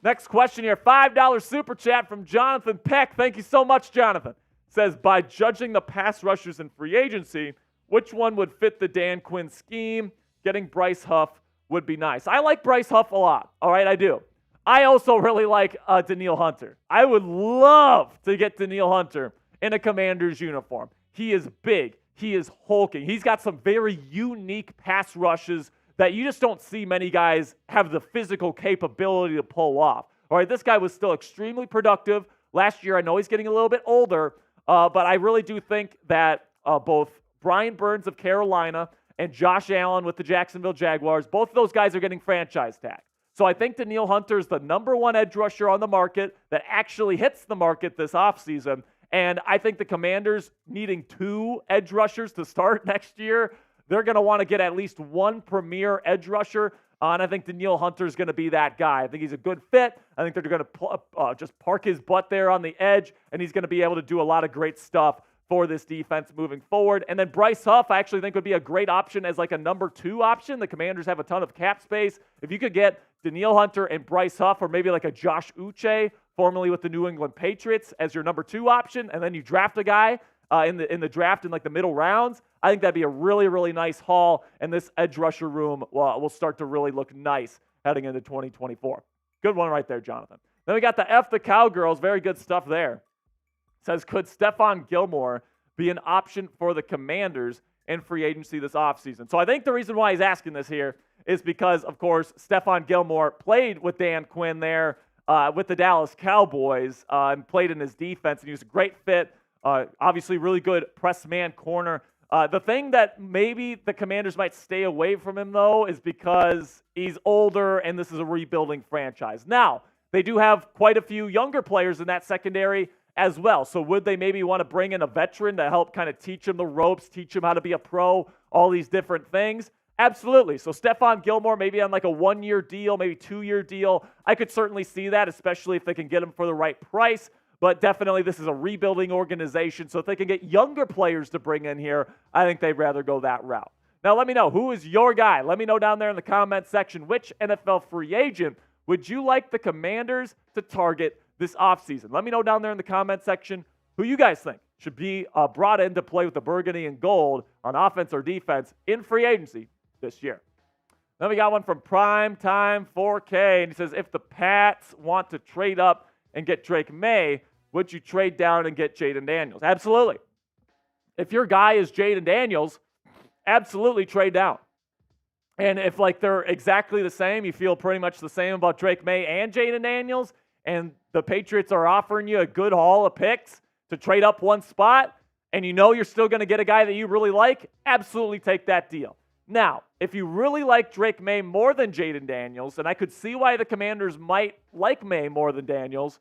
Next question here, $5 super chat from Jonathan Peck. Thank you so much, Jonathan. Says, by judging the pass rushers in free agency, which one would fit the Dan Quinn scheme? Getting Bryce Huff would be nice. I like Bryce Huff a lot. All right, I do. I also really like Danielle Hunter. I would love to get Danielle Hunter in a Commander's uniform. He is big. He is hulking. He's got some very unique pass rushes that you just don't see many guys have the physical capability to pull off. All right, this guy was still extremely productive last year. I know he's getting a little bit older, but I really do think that both Brian Burns of Carolina and Josh Allen with the Jacksonville Jaguars, both of those guys are getting franchise tags. So I think Danielle Hunter is the #1 edge rusher on the market that actually hits the market this offseason. And I think the Commanders needing 2 edge rushers to start next year, they're going to want to get at least 1 premier edge rusher. And I think Danielle Hunter is going to be that guy. I think he's a good fit. I think they're going to just park his butt there on the edge, and he's going to be able to do a lot of great stuff for this defense moving forward. And then Bryce Huff, I actually think would be a great option as like a #2 option. The Commanders have a ton of cap space. If you could get Danielle Hunter and Bryce Huff, or maybe like a Josh Uche, formerly with the New England Patriots, as your #2 option, and then you draft a guy in the draft in like the middle rounds, I think that'd be a really, really nice haul, and this edge rusher room will start to really look nice heading into 2024. Good one right there, Jonathan. Then we got the F the Cowgirls. Very good stuff there. Says, could Stephon Gilmore be an option for the Commanders in free agency this offseason? So I think the reason why he's asking this here is because, of course, Stephon Gilmore played with Dan Quinn there with the Dallas Cowboys and played in his defense, and he was a great fit. Obviously, really good press man corner The thing that maybe the Commanders might stay away from him, though, is because he's older and this is a rebuilding franchise. Now, they do have quite a few younger players in that secondary as well. So would they maybe want to bring in a veteran to help kind of teach him the ropes, teach him how to be a pro, all these different things? Absolutely. So Stephon Gilmore, maybe on like a 1-year deal, maybe 2-year deal. I could certainly see that, especially if they can get him for the right price. But definitely this is a rebuilding organization. So if they can get younger players to bring in here, I think they'd rather go that route. Now let me know, who is your guy? Let me know down there in the comment section, which NFL free agent would you like the Commanders to target this offseason? Let me know down there in the comment section who you guys think should be brought in to play with the burgundy and gold on offense or defense in free agency this year. Then we got one from Primetime 4K, and he says, if the Pats want to trade up and get Drake May, would you trade down and get Jaden Daniels? Absolutely. If your guy is Jaden Daniels, absolutely trade down. And if like they're exactly the same, you feel pretty much the same about Drake May and Jaden Daniels, and the Patriots are offering you a good haul of picks to trade up one spot, and you know you're still going to get a guy that you really like, absolutely take that deal. Now, if you really like Drake May more than Jaden Daniels, and I could see why the Commanders might like May more than Daniels,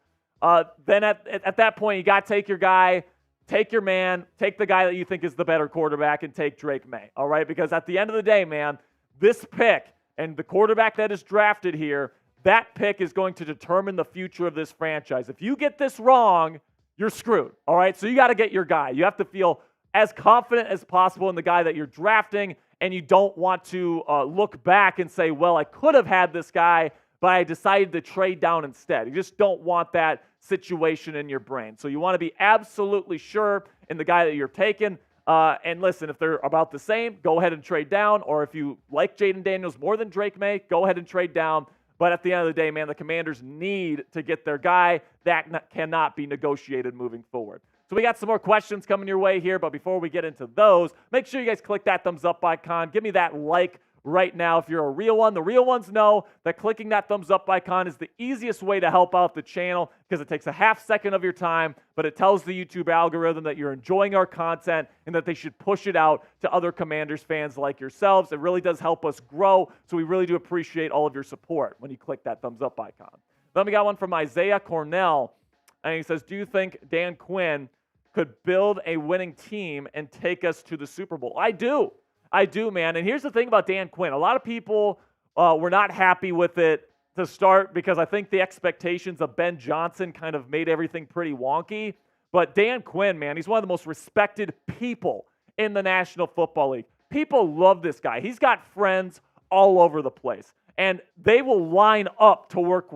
then at that point, you got to take your guy, take your man, take the guy that you think is the better quarterback, and take Drake May, all right? Because at the end of the day, man, this pick and the quarterback that is drafted here, that pick is going to determine the future of this franchise. If you get this wrong, you're screwed, all right? So you got to get your guy. You have to feel as confident as possible in the guy that you're drafting, and you don't want to look back and say, well, I could have had this guy, but I decided to trade down instead. You just don't want that situation in your brain. So you want to be absolutely sure in the guy that you're taking. And listen, if they're about the same, go ahead and trade down. Or if you like Jaden Daniels more than Drake May, go ahead and trade down. But at the end of the day, man, the Commanders need to get their guy. That cannot be negotiated moving forward. So we got some more questions coming your way here, but before we get into those, make sure you guys click that thumbs up icon. Give me that like right now if you're a real one. The real ones know that clicking that thumbs up icon is the easiest way to help out the channel because it takes a half second of your time, but it tells the YouTube algorithm that you're enjoying our content and that they should push it out to other Commanders fans like yourselves. It really does help us grow, so we really do appreciate all of your support when you click that thumbs up icon. Then we got one from Isaiah Cornell, and he says, do you think Dan Quinn could build a winning team and take us to the Super Bowl? I do, man. And here's the thing about Dan Quinn. A lot of people were not happy with it to start because I think the expectations of Ben Johnson kind of made everything pretty wonky. But Dan Quinn, man, he's one of the most respected people in the National Football League. People love this guy. He's got friends all over the place, and they will line up to work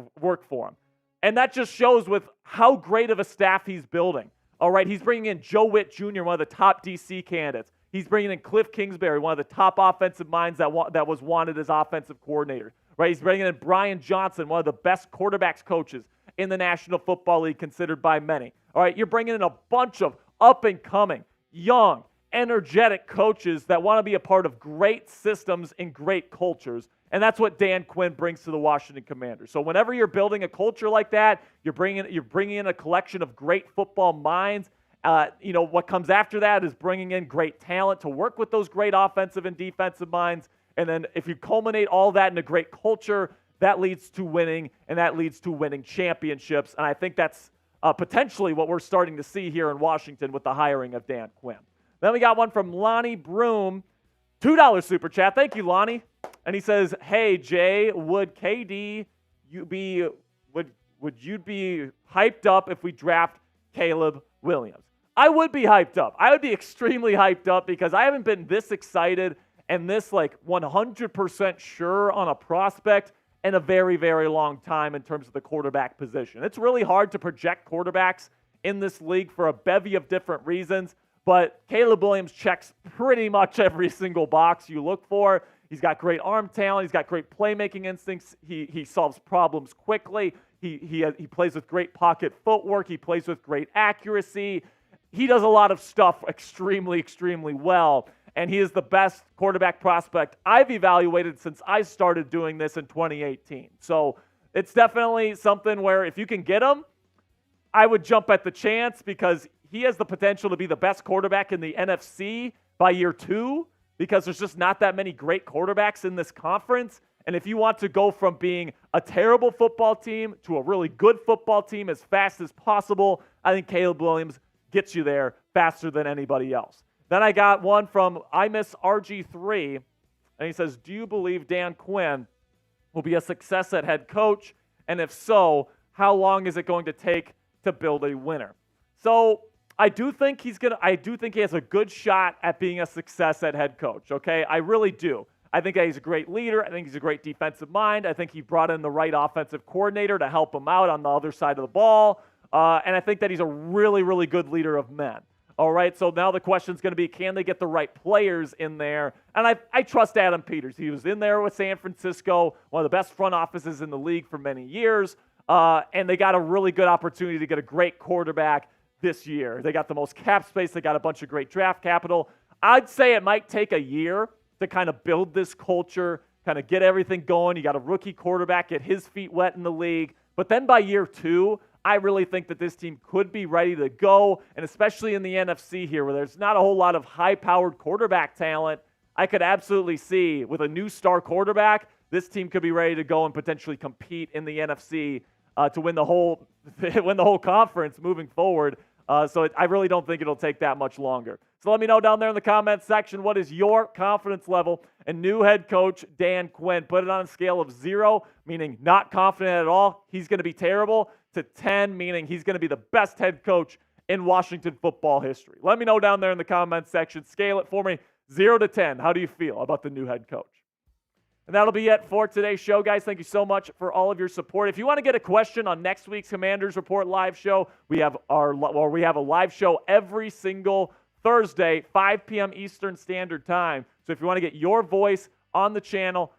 for him. And that just shows with how great of a staff he's building. All right, he's bringing in Joe Witt Jr., one of the top DC candidates. He's bringing in Cliff Kingsbury, one of the top offensive minds that was wanted as offensive coordinator. Right, he's bringing in Brian Johnson, one of the best quarterbacks coaches in the National Football League, considered by many. All right, you're bringing in a bunch of up-and-coming, young, energetic coaches that want to be a part of great systems and great cultures. And that's what Dan Quinn brings to the Washington Commanders. So whenever you're building a culture like that, you're bringing in a collection of great football minds. What comes after that is bringing in great talent to work with those great offensive and defensive minds. And then if you culminate all that in a great culture, that leads to winning, and that leads to winning championships. And I think that's potentially what we're starting to see here in Washington with the hiring of Dan Quinn. Then we got one from Lonnie Broom, $2 super chat. Thank you, Lonnie. And he says, hey, Jay, would you be hyped up if we draft Caleb Williams? I would be hyped up. I would be extremely hyped up because I haven't been this excited and this 100% sure on a prospect in a very, very long time in terms of the quarterback position. It's really hard to project quarterbacks in this league for a bevy of different reasons, but Caleb Williams checks pretty much every single box you look for. He's got great arm talent. He's got great playmaking instincts. He solves problems quickly. He plays with great pocket footwork. He plays with great accuracy. He does a lot of stuff extremely, extremely well, and he is the best quarterback prospect I've evaluated since I started doing this in 2018. So it's definitely something where if you can get him, I would jump at the chance because he has the potential to be the best quarterback in the NFC by year 2 because there's just not that many great quarterbacks in this conference. And if you want to go from being a terrible football team to a really good football team as fast as possible, I think Caleb Williams gets you there faster than anybody else. Then I got one from I Miss RG3, and he says, do you believe Dan Quinn will be a success at head coach? And if so, how long is it going to take to build a winner? So I do think he has a good shot at being a success at head coach, okay? I really do. I think that he's a great leader. I think he's a great defensive mind. I think he brought in the right offensive coordinator to help him out on the other side of the ball. And I think that he's a really, really good leader of men. All right, so now the question is going to be, can they get the right players in there? And I trust Adam Peters. He was in there with San Francisco, one of the best front offices in the league for many years. And they got a really good opportunity to get a great quarterback this year. They got the most cap space. They got a bunch of great draft capital. I'd say it might take a year to kind of build this culture, kind of get everything going. You got a rookie quarterback, get his feet wet in the league. But then by year 2, I really think that this team could be ready to go, and especially in the NFC here where there's not a whole lot of high-powered quarterback talent, I could absolutely see with a new star quarterback, this team could be ready to go and potentially compete in the NFC to win the whole conference moving forward. So I really don't think it'll take that much longer. So let me know down there in the comments section, what is your confidence level in new head coach Dan Quinn? Put it on a scale of 0, meaning not confident at all, he's going to be terrible, to 10, meaning he's going to be the best head coach in Washington football history. Let me know down there in the comments section. Scale it for me, 0 to 10. How do you feel about the new head coach? And that'll be it for today's show, guys. Thank you so much for all of your support. If you want to get a question on next week's Commanders Report live show, we have a live show every single Thursday, 5 p.m. Eastern Standard Time. So if you want to get your voice on the channel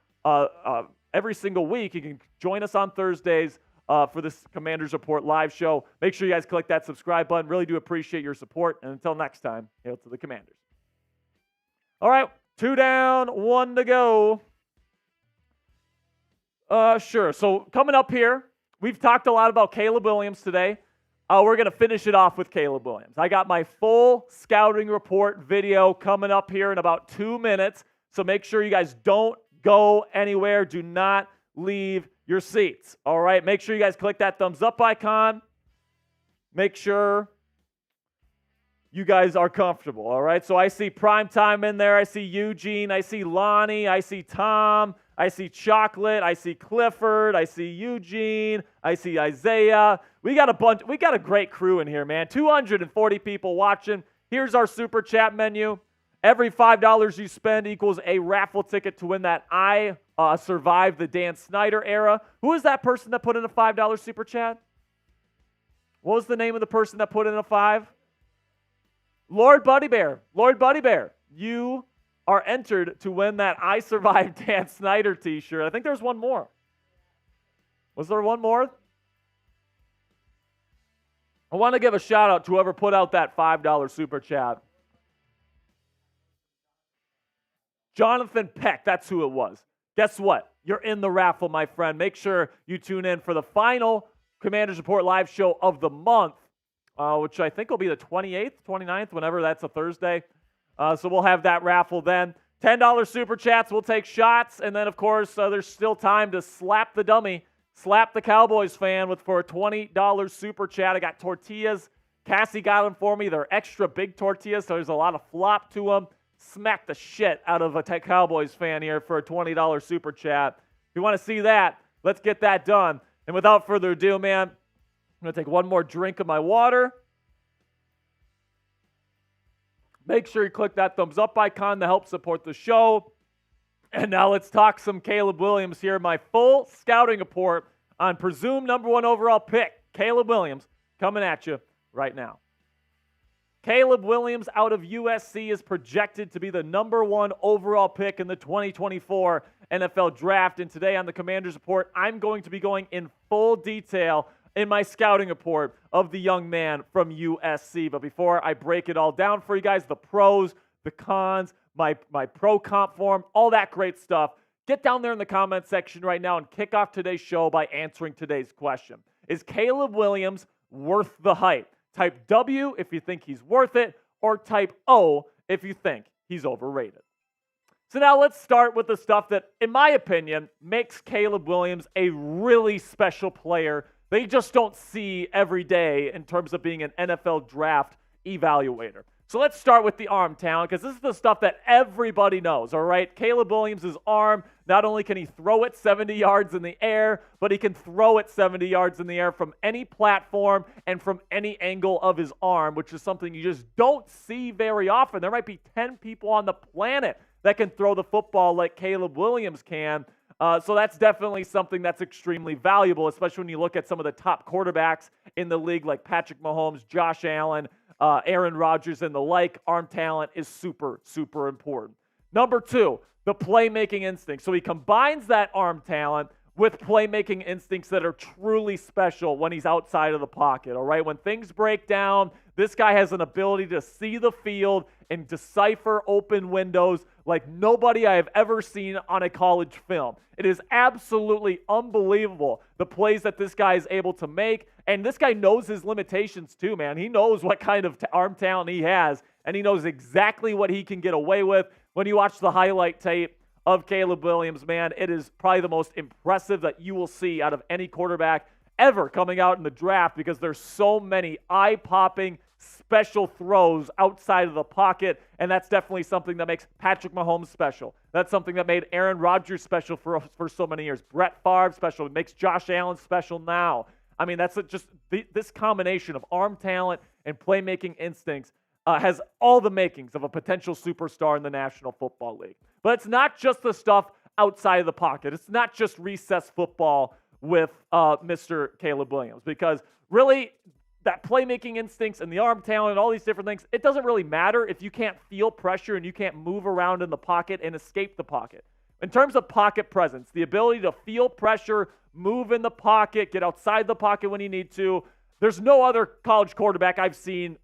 every single week, you can join us on Thursdays for this Commanders Report live show. Make sure you guys click that subscribe button. Really do appreciate your support. And until next time, hail to the Commanders. All right, 2 down, 1 to go. Sure. So coming up here, we've talked a lot about Caleb Williams today. We're going to finish it off with Caleb Williams. I got my full scouting report video coming up here in about 2 minutes. So make sure you guys don't go anywhere. Do not leave your seats. All right. Make sure you guys click that thumbs up icon. Make sure you guys are comfortable. All right. So I see Primetime in there. I see Eugene. I see Lonnie. I see Tom. I see Chocolate. I see Clifford. I see Eugene. I see Isaiah. We got a great crew in here, man. 240 people watching. Here's our super chat menu. Every $5 you spend equals a raffle ticket to win that I Survived the Dan Snyder era. Who is that person that put in a $5 super chat? What was the name of the person that put in a 5? Lord Buddy Bear. Lord Buddy Bear. You are entered to win that I Survived Dan Snyder t-shirt. I think there's one more. Was there one more? I want to give a shout out to whoever put out that $5 super chat. Jonathan Peck, that's who it was. Guess what? You're in the raffle, my friend. Make sure you tune in for the final Commanders Report live show of the month, which I think will be the 28th, 29th, whenever that's a Thursday. So we'll have that raffle then. $10 super chats, we'll take shots. And then, of course, there's still time to slap the dummy, slap the Cowboys fan for a $20 super chat. I got tortillas. Cassie got them for me. They're extra big tortillas, so there's a lot of flop to them. Smack the shit out of a Cowboys fan here for a $20 super chat. If you want to see that, let's get that done. And without further ado, man, I'm going to take one more drink of my water. Make sure you click that thumbs up icon to help support the show. And now let's talk some Caleb Williams here. My full scouting report on presumed number 1 overall pick, Caleb Williams, coming at you right now. Caleb Williams out of USC is projected to be the number 1 overall pick in the 2024 NFL Draft. And today on the Commanders Report, I'm going to be going in full detail in my scouting report of the young man from USC. But before I break it all down for you guys, the pros, the cons, my pro comp form, all that great stuff, get down there in the comment section right now and kick off today's show by answering today's question. Is Caleb Williams worth the hype? Type W if you think he's worth it, or type O if you think he's overrated. So now let's start with the stuff that, in my opinion, makes Caleb Williams a really special player that you just don't see every day in terms of being an NFL draft evaluator. So let's start with the arm talent, because this is the stuff that everybody knows, all right? Caleb Williams' arm, not only can he throw it 70 yards in the air, but he can throw it 70 yards in the air from any platform and from any angle of his arm, which is something you just don't see very often. There might be 10 people on the planet that can throw the football like Caleb Williams can. So that's definitely something that's extremely valuable, especially when you look at some of the top quarterbacks in the league like Patrick Mahomes, Josh Allen, Aaron Rodgers, and the like. Arm talent is super, super important. Number two, the playmaking instinct. So he combines that arm talent with playmaking instincts that are truly special when he's outside of the pocket, all right? When things break down, this guy has an ability to see the field and decipher open windows like nobody I have ever seen on a college film. It is absolutely unbelievable, the plays that this guy is able to make. And this guy knows his limitations too, man. He knows what kind of arm talent he has, and he knows exactly what he can get away with. When you watch the highlight tape of Caleb Williams, man, it is probably the most impressive that you will see out of any quarterback ever coming out in the draft, because there's so many eye-popping special throws outside of the pocket, and that's definitely something that makes Patrick Mahomes special. That's something that made Aaron Rodgers special for so many years. Brett Favre special. It makes Josh Allen special now. I mean, that's just this combination of arm talent and playmaking instincts has all the makings of a potential superstar in the National Football League. But it's not just the stuff outside of the pocket. It's not just recess football with Mr. Caleb Williams, because really that playmaking instincts and the arm talent and all these different things, it doesn't really matter if you can't feel pressure and you can't move around in the pocket and escape the pocket. In terms of pocket presence, the ability to feel pressure, move in the pocket, get outside the pocket when you need to, there's no other college quarterback I've seen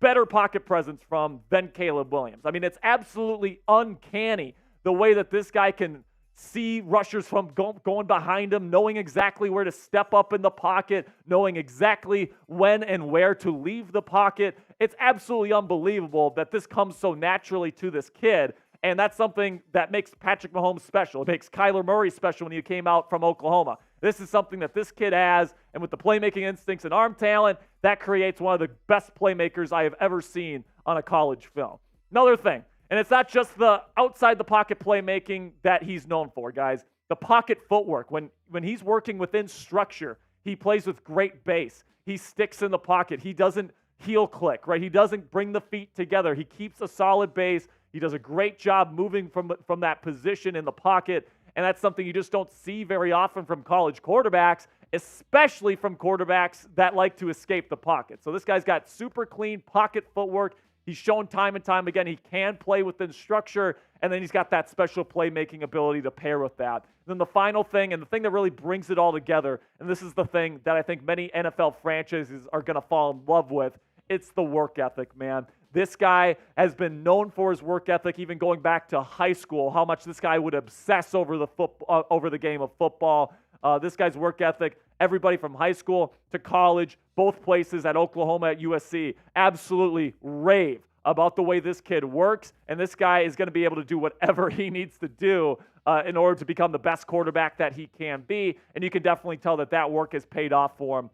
better pocket presence from than Caleb Williams. I mean, it's absolutely uncanny the way that this guy can see rushers from going behind him, knowing exactly where to step up in the pocket, knowing exactly when and where to leave the pocket. It's absolutely unbelievable that this comes so naturally to this kid, and that's something that makes Patrick Mahomes special. It makes Kyler Murray special when he came out from Oklahoma. This is something that this kid has, and with the playmaking instincts and arm talent, that creates one of the best playmakers I have ever seen on a college film. Another thing, and it's not just the outside the pocket playmaking that he's known for, guys. The pocket footwork. When he's working within structure, he plays with great base. He sticks in the pocket. He doesn't heel click, right? He doesn't bring the feet together. He keeps a solid base. He does a great job moving from that position in the pocket, and that's something you just don't see very often from college quarterbacks, especially from quarterbacks that like to escape the pocket. So this guy's got super clean pocket footwork. He's shown time and time again he can play within structure, and then he's got that special playmaking ability to pair with that. And then the final thing, and the thing that really brings it all together, and this is the thing that I think many NFL franchises are going to fall in love with, it's the work ethic, man. This guy has been known for his work ethic, even going back to high school, how much this guy would obsess over the game of football. This guy's work ethic, everybody from high school to college, both places at Oklahoma, at USC, absolutely rave about the way this kid works, and this guy is going to be able to do whatever he needs to do in order to become the best quarterback that he can be, and you can definitely tell that work has paid off for him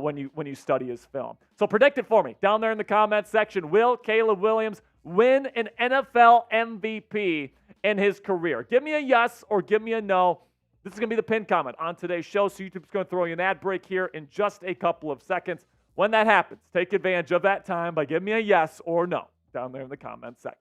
when you study his film. So predict it for me down there in the comments section. Will Caleb Williams win an NFL MVP in his career? Give me a yes or give me a no. This is going to be the pinned comment on today's show, so YouTube's going to throw you an ad break here in just a couple of seconds. When that happens, take advantage of that time by giving me a yes or no down there in the comments section.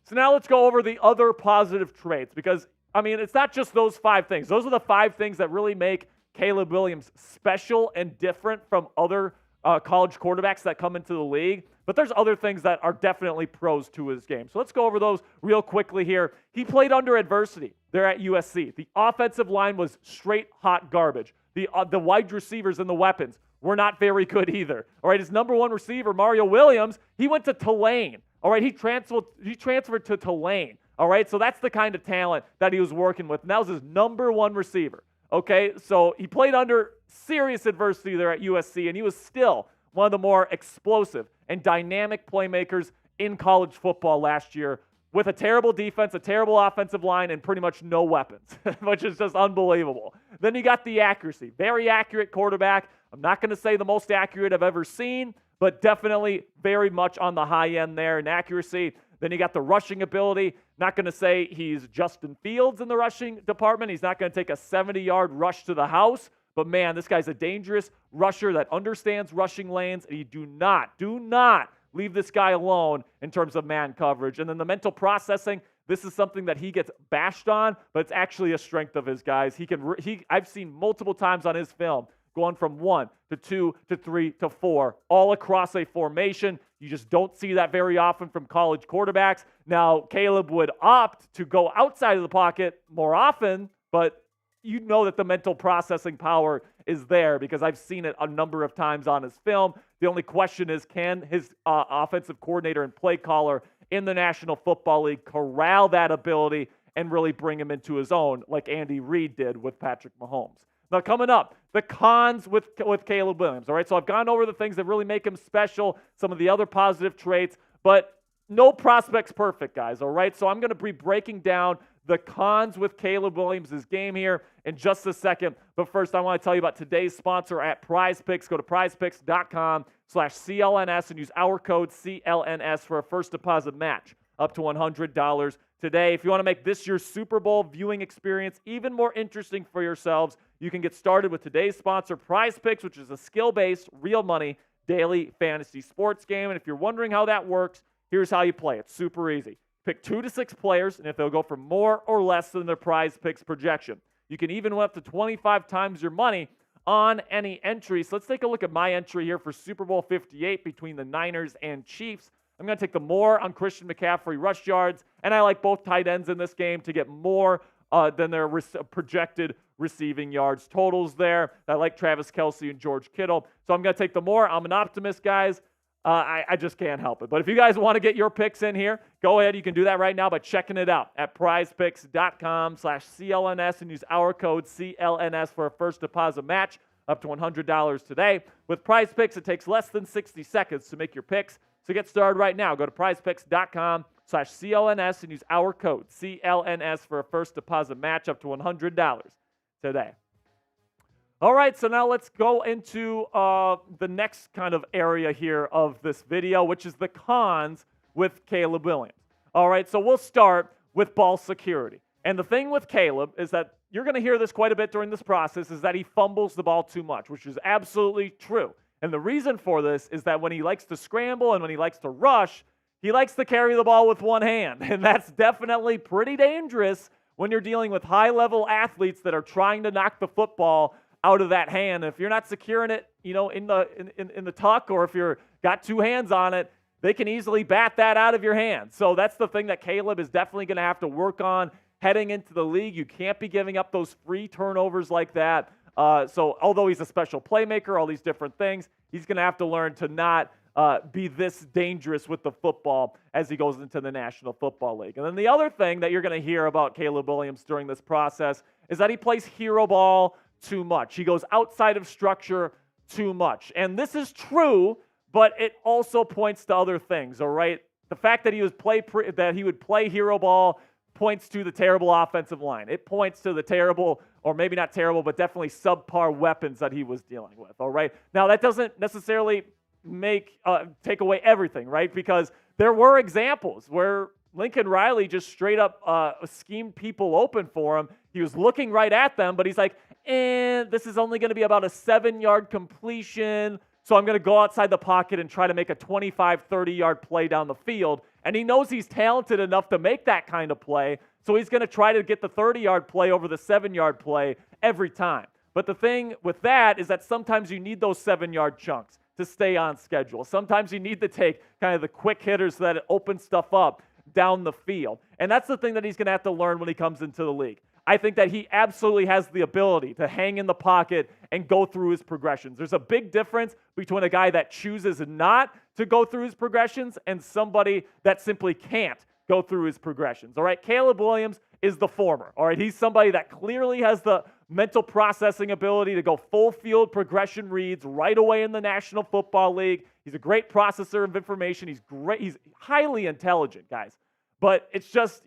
So now let's go over the other positive traits, because, I mean, it's not just those 5 things. Those are the 5 things that really make Caleb Williams special and different from other college quarterbacks that come into the league. But there's other things that are definitely pros to his game. So let's go over those real quickly here. He played under adversity there at USC. The offensive line was straight hot garbage. The wide receivers and the weapons were not very good either. All right, his number 1 receiver, Mario Williams, he went to Tulane. All right, he transferred to Tulane. All right, so that's the kind of talent that he was working with. And that was his number 1 receiver. Okay, so he played under serious adversity there at USC, and he was still one of the more explosive and dynamic playmakers in college football last year with a terrible defense, a terrible offensive line, and pretty much no weapons, which is just unbelievable. Then you got the accuracy. Very accurate quarterback. I'm not going to say the most accurate I've ever seen, but definitely very much on the high end there in accuracy. Then you got the rushing ability. Not going to say he's Justin Fields in the rushing department. He's not going to take a 70-yard rush to the house. But, man, this guy's a dangerous rusher that understands rushing lanes. And you do not leave this guy alone in terms of man coverage. And then the mental processing, this is something that he gets bashed on, but it's actually a strength of his guys. I've seen multiple times on his film going from 1 to 2 to 3 to 4, all across a formation. You just don't see that very often from college quarterbacks. Now, Caleb would opt to go outside of the pocket more often, but you know that the mental processing power is there because I've seen it a number of times on his film. The only question is, can his offensive coordinator and play caller in the National Football League corral that ability and really bring him into his own like Andy Reid did with Patrick Mahomes? Now, coming up, the cons with Caleb Williams. All right, so I've gone over the things that really make him special, some of the other positive traits, but no prospect's perfect, guys, all right? So I'm going to be breaking down the cons with Caleb Williams' game here in just a second. But first, I want to tell you about today's sponsor at Prize Picks. Go to prizepicks.com/CLNS and use our code CLNS for a first deposit match up to $100 today. If you want to make this your Super Bowl viewing experience even more interesting for yourselves, you can get started with today's sponsor, Prize Picks, which is a skill-based, real money daily fantasy sports game. And if you're wondering how that works, here's how you play. It's super easy. Pick 2 to 6 players, and if they'll go for more or less than their Prize Picks projection. You can even win up to 25 times your money on any entry. So let's take a look at my entry here for Super Bowl 58 between the Niners and Chiefs. I'm going to take the more on Christian McCaffrey rush yards, and I like both tight ends in this game to get more than their projected receiving yards totals there. I like Travis Kelce and George Kittle. So I'm going to take the more. I'm an optimist, guys. I just can't help it. But if you guys want to get your picks in here, go ahead. You can do that right now by checking it out at prizepicks.com/CLNS and use our code CLNS for a first deposit match up to $100 today. With Prize Picks, it takes less than 60 seconds to make your picks. So get started right now. Go to prizepicks.com/CLNS and use our code CLNS for a first deposit match up to $100 today. All right, so now let's go into the next kind of area here of this video, which is the cons with Caleb Williams. All right, so we'll start with ball security. And the thing with Caleb is that you're going to hear this quite a bit during this process, is that he fumbles the ball too much, which is absolutely true. And the reason for this is that when he likes to scramble and when he likes to rush, he likes to carry the ball with one hand. And that's definitely pretty dangerous when you're dealing with high-level athletes that are trying to knock the football out of that hand. If you're not securing it, in the tuck, or if you're got two hands on it, they can easily bat that out of your hand. So that's the thing that Caleb is definitely going to have to work on heading into the league. You can't be giving up those free turnovers like that. So although he's a special playmaker, all these different things, he's going to have to learn to not be this dangerous with the football as he goes into the National Football League. And then the other thing that you're going to hear about Caleb Williams during this process is that he plays hero ball too much. He goes outside of structure too much. And this is true, but it also points to other things, all right? The fact that he would play hero ball points to the terrible offensive line. It points to the terrible, or maybe not terrible, but definitely subpar weapons that he was dealing with, all right? Now, that doesn't necessarily take away everything, right? Because there were examples where Lincoln Riley just straight up schemed people open for him. He was looking right at them, but he's like, this is only going to be about a 7-yard completion, so I'm going to go outside the pocket and try to make a 25, 30-yard play down the field. And he knows he's talented enough to make that kind of play, so he's going to try to get the 30-yard play over the 7-yard play every time. But the thing with that is that sometimes you need those 7-yard chunks to stay on schedule. Sometimes you need to take kind of the quick hitters so that it opens stuff up down the field. And that's the thing that he's going to have to learn when he comes into the league. I think that he absolutely has the ability to hang in the pocket and go through his progressions. There's a big difference between a guy that chooses not to go through his progressions and somebody that simply can't go through his progressions. All right, Caleb Williams is the former. All right, he's somebody that clearly has the mental processing ability to go full field progression reads right away in the National Football League. He's a great processor of information. He's great. He's highly intelligent, guys. But it's just,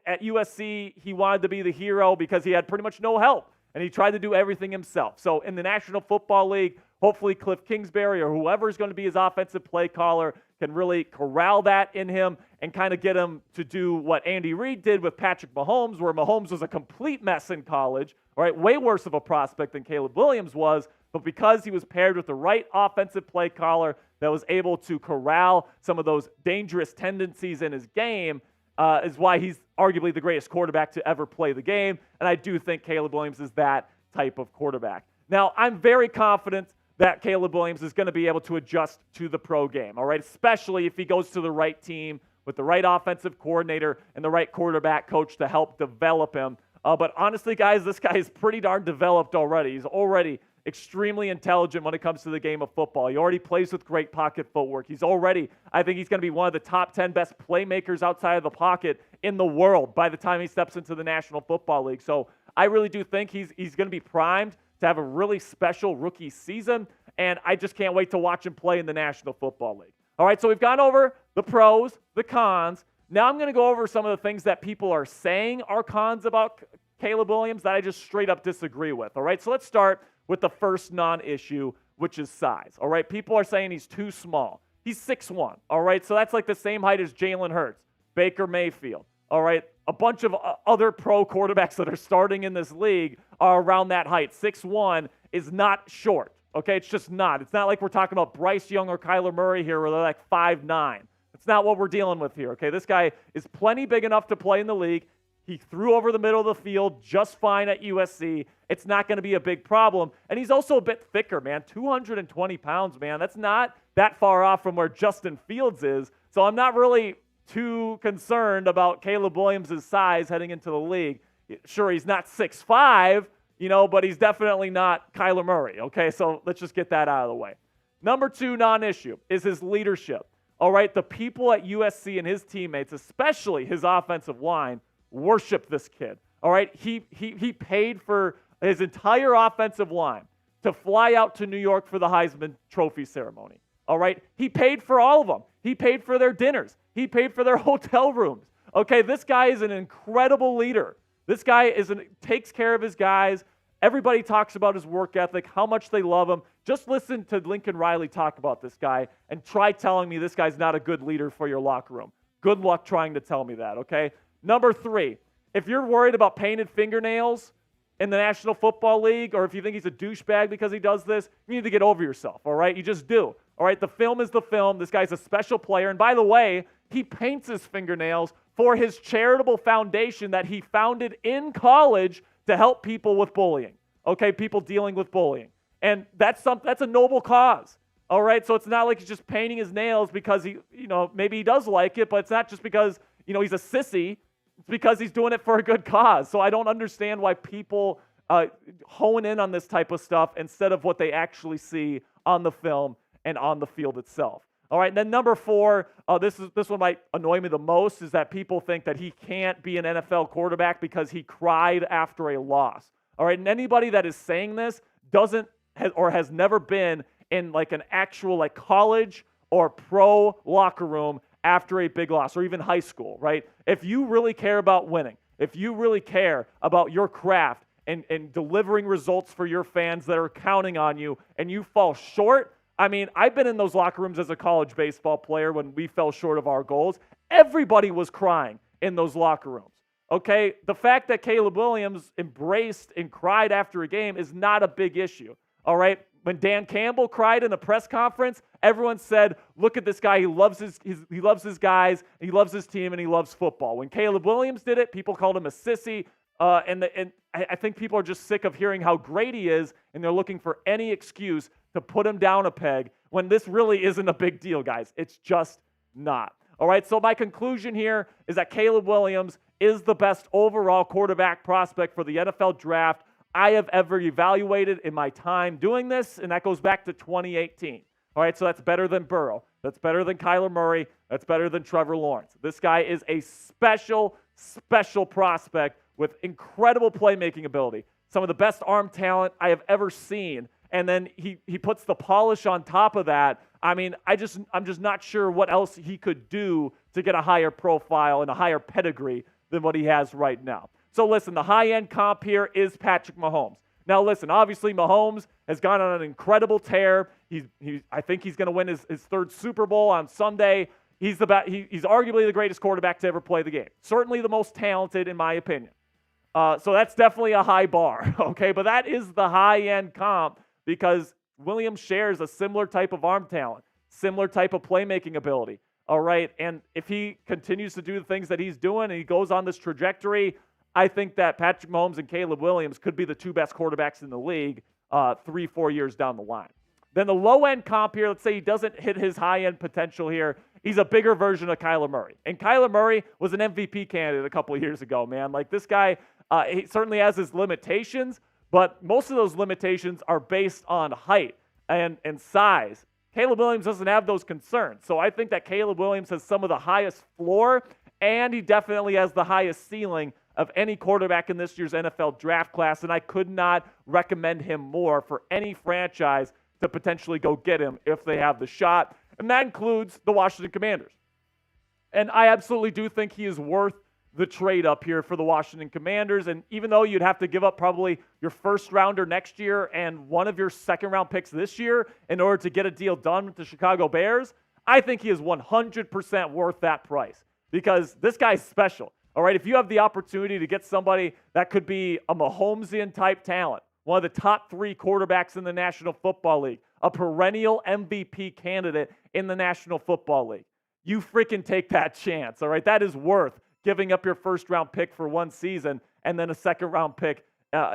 at USC, he wanted to be the hero because he had pretty much no help, and he tried to do everything himself. So in the National Football League, hopefully Cliff Kingsbury or whoever is going to be his offensive play caller can really corral that in him and kind of get him to do what Andy Reid did with Patrick Mahomes, where Mahomes was a complete mess in college, all right, way worse of a prospect than Caleb Williams was, but because he was paired with the right offensive play caller that was able to corral some of those dangerous tendencies in his game, is why he's arguably the greatest quarterback to ever play the game, and I do think Caleb Williams is that type of quarterback. Now, I'm very confident that Caleb Williams is going to be able to adjust to the pro game, all right, especially if he goes to the right team with the right offensive coordinator and the right quarterback coach to help develop him. But honestly, guys, this guy is pretty darn developed already. He's already extremely intelligent when it comes to the game of football. He already plays with great pocket footwork. I think he's going to be one of the top 10 best playmakers outside of the pocket in the world by the time he steps into the National Football League. So I really do think he's going to be primed to have a really special rookie season, and I just can't wait to watch him play in the National Football League. All right, so we've gone over the pros, the cons. Now I'm going to go over some of the things that people are saying are cons about Caleb Williams that I just straight up disagree with. All right, so let's start with the first non-issue, which is size. All right, people are saying he's too small. He's 6'1", all right, so that's like the same height as Jalen Hurts, Baker Mayfield. All right, a bunch of other pro quarterbacks that are starting in this league are around that height. 6'1" is not short, okay? It's just not. It's not like we're talking about Bryce Young or Kyler Murray here where they're like 5'9". That's not what we're dealing with here, okay? This guy is plenty big enough to play in the league. He threw over the middle of the field just fine at USC. It's not going to be a big problem. And he's also a bit thicker, man. 220 pounds, man. That's not that far off from where Justin Fields is. So I'm not really too concerned about Caleb Williams' size heading into the league. Sure, he's not 6'5", but he's definitely not Kyler Murray, okay? So let's just get that out of the way. Number 2 non-issue is his leadership. All right, the people at USC and his teammates, especially his offensive line, worship this kid. All right, he paid for his entire offensive line to fly out to New York for the Heisman Trophy ceremony. All right, he paid for all of them. He paid for their dinners. He paid for their hotel rooms. Okay, this guy is an incredible leader. This guy takes care of his guys. Everybody talks about his work ethic, how much they love him. Just listen to Lincoln Riley talk about this guy and try telling me this guy's not a good leader for your locker room. Good luck trying to tell me that, okay? Number 3, if you're worried about painted fingernails in the National Football League, or if you think he's a douchebag because he does this, you need to get over yourself, all right? You just do. All right, the film is the film. This guy's a special player. And by the way, he paints his fingernails for his charitable foundation that he founded in college to help people with bullying, okay, people dealing with bullying. And that's a noble cause, all right? So it's not like he's just painting his nails because maybe he does like it, but it's not just because, he's a sissy. It's because he's doing it for a good cause. So I don't understand why people hone in on this type of stuff instead of what they actually see on the film and on the field itself. All right, and then number 4, this one might annoy me the most, is that people think that he can't be an NFL quarterback because he cried after a loss. All right, and anybody that is saying this has never been in like an actual like college or pro locker room after a big loss, or even high school, right? If you really care about winning, if you really care about your craft and delivering results for your fans that are counting on you, and you fall short, I mean, I've been in those locker rooms as a college baseball player when we fell short of our goals. Everybody was crying in those locker rooms, okay? The fact that Caleb Williams embraced and cried after a game is not a big issue, all right? When Dan Campbell cried in a press conference, everyone said, look at this guy. He loves his guys, he loves his team, and he loves football. When Caleb Williams did it, people called him a sissy, and I think people are just sick of hearing how great he is, and they're looking for any excuse to put him down a peg when this really isn't a big deal, guys. It's just not. All right, so my conclusion here is that Caleb Williams is the best overall quarterback prospect for the NFL draft I have ever evaluated in my time doing this, and that goes back to 2018. All right, so that's better than Burrow. That's better than Kyler Murray. That's better than Trevor Lawrence. This guy is a special prospect with incredible playmaking ability. some of the best arm talent I have ever seen. And then he puts the polish on top of that. I mean, I'm just not sure what else he could do to get a higher profile and a higher pedigree than what he has right now. So listen, the high-end comp here is Patrick Mahomes. Now listen, obviously Mahomes has gone on an incredible tear. I think he's going to win his third Super Bowl on Sunday. He's arguably the greatest quarterback to ever play the game. Certainly the most talented, in my opinion. So that's definitely a high bar, okay? But that is the high-end comp because Williams shares a similar type of arm talent, similar type of playmaking ability, all right? And if he continues to do the things that he's doing and he goes on this trajectory, I think that Patrick Mahomes and Caleb Williams could be the two best quarterbacks in the league 3-4 years down the line. Then the low-end comp here, let's say he doesn't hit his high-end potential here. He's a bigger version of Kyler Murray. And Kyler Murray was an MVP candidate a couple of years ago, man. Like this guy, he certainly has his limitations, but most of those limitations are based on height and size. Caleb Williams doesn't have those concerns. So I think that Caleb Williams has some of the highest floor, and he definitely has the highest ceiling of any quarterback in this year's NFL draft class, and I could not recommend him more for any franchise to potentially go get him if they have the shot, and that includes the Washington Commanders. And I absolutely do think he is worth the trade up here for the Washington Commanders, and even though you'd have to give up probably your first rounder next year and one of your second round picks this year in order to get a deal done with the Chicago Bears, I think he is 100% worth that price because this guy's special. All right, if you have the opportunity to get somebody that could be a Mahomesian type talent, one of the top 3 quarterbacks in the National Football League, a perennial MVP candidate in the National Football League, you freaking take that chance. All right, that is worth giving up your first round pick for one season and then a second round pick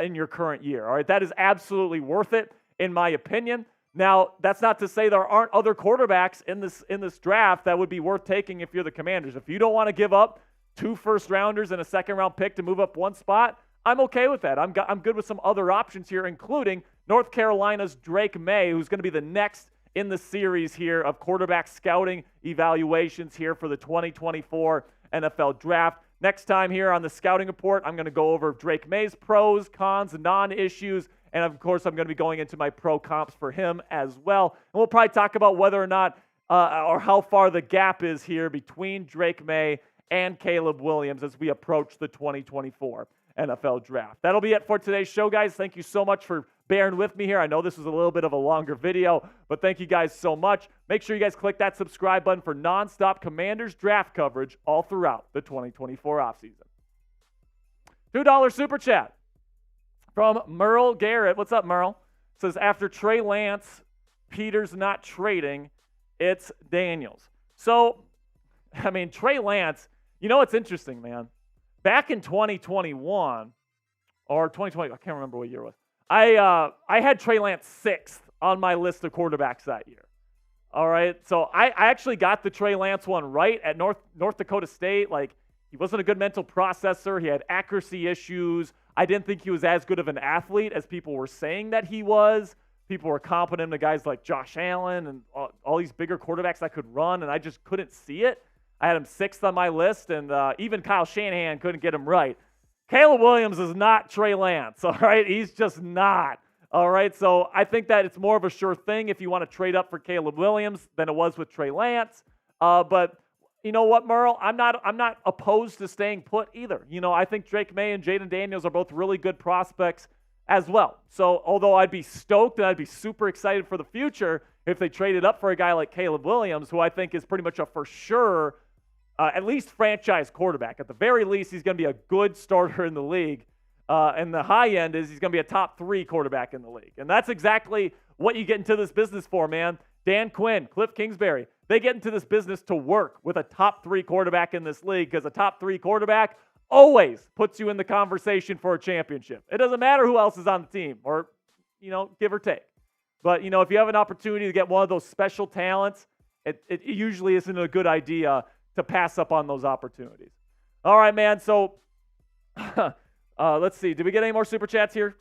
in your current year. All right, that is absolutely worth it in my opinion. Now, that's not to say there aren't other quarterbacks in this draft that would be worth taking if you're the Commanders. If you don't want to give up 2 first-rounders and a second-round pick to move up one spot, I'm okay with that. I'm good with some other options here, including North Carolina's Drake May, who's going to be the next in the series here of quarterback scouting evaluations here for the 2024 NFL Draft. Next time here on the Scouting Report, I'm going to go over Drake May's pros, cons, non-issues, and of course, I'm going to be going into my pro comps for him as well. And we'll probably talk about whether or not or how far the gap is here between Drake May and Caleb Williams as we approach the 2024 NFL Draft. That'll be it for today's show, guys. Thank you so much for bearing with me here. I know this was a little bit of a longer video, but thank you guys so much. Make sure you guys click that subscribe button for nonstop Commanders draft coverage all throughout the 2024 offseason. $2 Super Chat from Merle Garrett. What's up, Merle? Says, after Trey Lance, Peters not trading, it's Daniels. So, I mean, Trey Lance, you know what's interesting, man? Back in 2021, or 2020, I can't remember what year it was, I had Trey Lance 6th on my list of quarterbacks that year. All right, so I actually got the Trey Lance one right at North Dakota State. Like, he wasn't a good mental processor. He had accuracy issues. I didn't think he was as good of an athlete as people were saying that he was. People were comping him to guys like Josh Allen and all these bigger quarterbacks that could run, and I just couldn't see it. I had him 6th on my list, and even Kyle Shanahan couldn't get him right. Caleb Williams is not Trey Lance, all right? He's just not, all right? So I think that it's more of a sure thing if you want to trade up for Caleb Williams than it was with Trey Lance. But you know what, Merle? I'm not opposed to staying put either. You know, I think Drake May and Jaden Daniels are both really good prospects as well. So although I'd be stoked and I'd be super excited for the future if they traded up for a guy like Caleb Williams, who I think is pretty much a for sure at least franchise quarterback. At the very least, he's going to be a good starter in the league. And the high end is he's going to be a top 3 quarterback in the league. And that's exactly what you get into this business for, man. Dan Quinn, Cliff Kingsbury, they get into this business to work with a top 3 quarterback in this league because a top 3 quarterback always puts you in the conversation for a championship. It doesn't matter who else is on the team or, you know, give or take. But, you know, if you have an opportunity to get one of those special talents, it usually isn't a good idea to pass up on those opportunities. All right, man. So let's see. Did we get any more Super Chats here?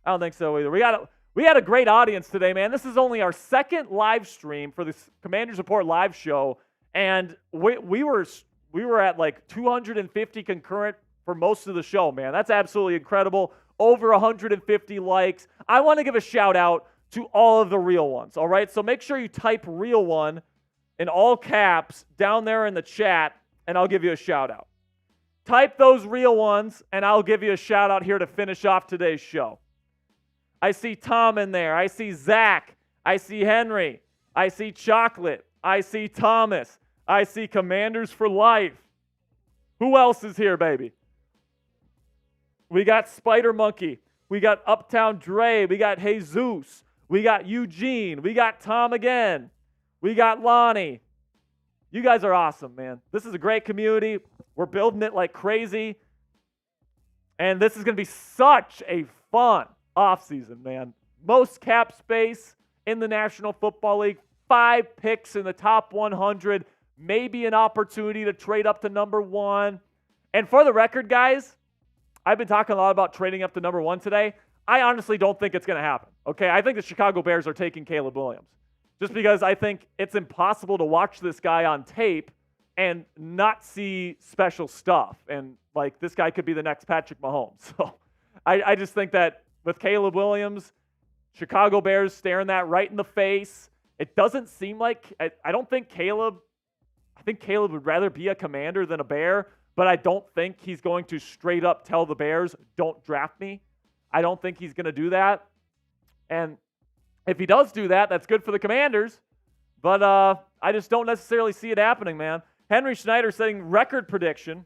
I don't think so either. We had a great audience today, man. This is only our second live stream for this Commanders Report live show, and we were at like 250 concurrent for most of the show, man. That's absolutely incredible. Over 150 likes. I want to give a shout out to all of the real ones, all right? So make sure you type real one in all caps down there in the chat, and I'll give you a shout out. Type those real ones, and I'll give you a shout out here to finish off today's show. I see Tom in there. I see Zach. I see Henry. I see Chocolate. I see Thomas. I see Commanders for Life. Who else is here, baby? We got Spider Monkey. We got Uptown Dre. We got Jesus. We got Eugene. We got Tom again. We got Lonnie. You guys are awesome, man. This is a great community. We're building it like crazy. And this is going to be such a fun offseason, man. Most cap space in the National Football League. 5 picks in the top 100. Maybe an opportunity to trade up to number 1. And for the record, guys, I've been talking a lot about trading up to number 1 today. I honestly don't think it's going to happen. Okay, I think the Chicago Bears are taking Caleb Williams. Just because I think it's impossible to watch this guy on tape and not see special stuff. And, like, this guy could be the next Patrick Mahomes. So I just think that with Caleb Williams, Chicago Bears staring that right in the face, it doesn't seem like – I don't think Caleb – I think Caleb would rather be a Commander than a Bear, but I don't think he's going to straight up tell the Bears, don't draft me. I don't think he's going to do that. And if he does do that, that's good for the Commanders. But I just don't necessarily see it happening, man. Henry Schneider setting record prediction.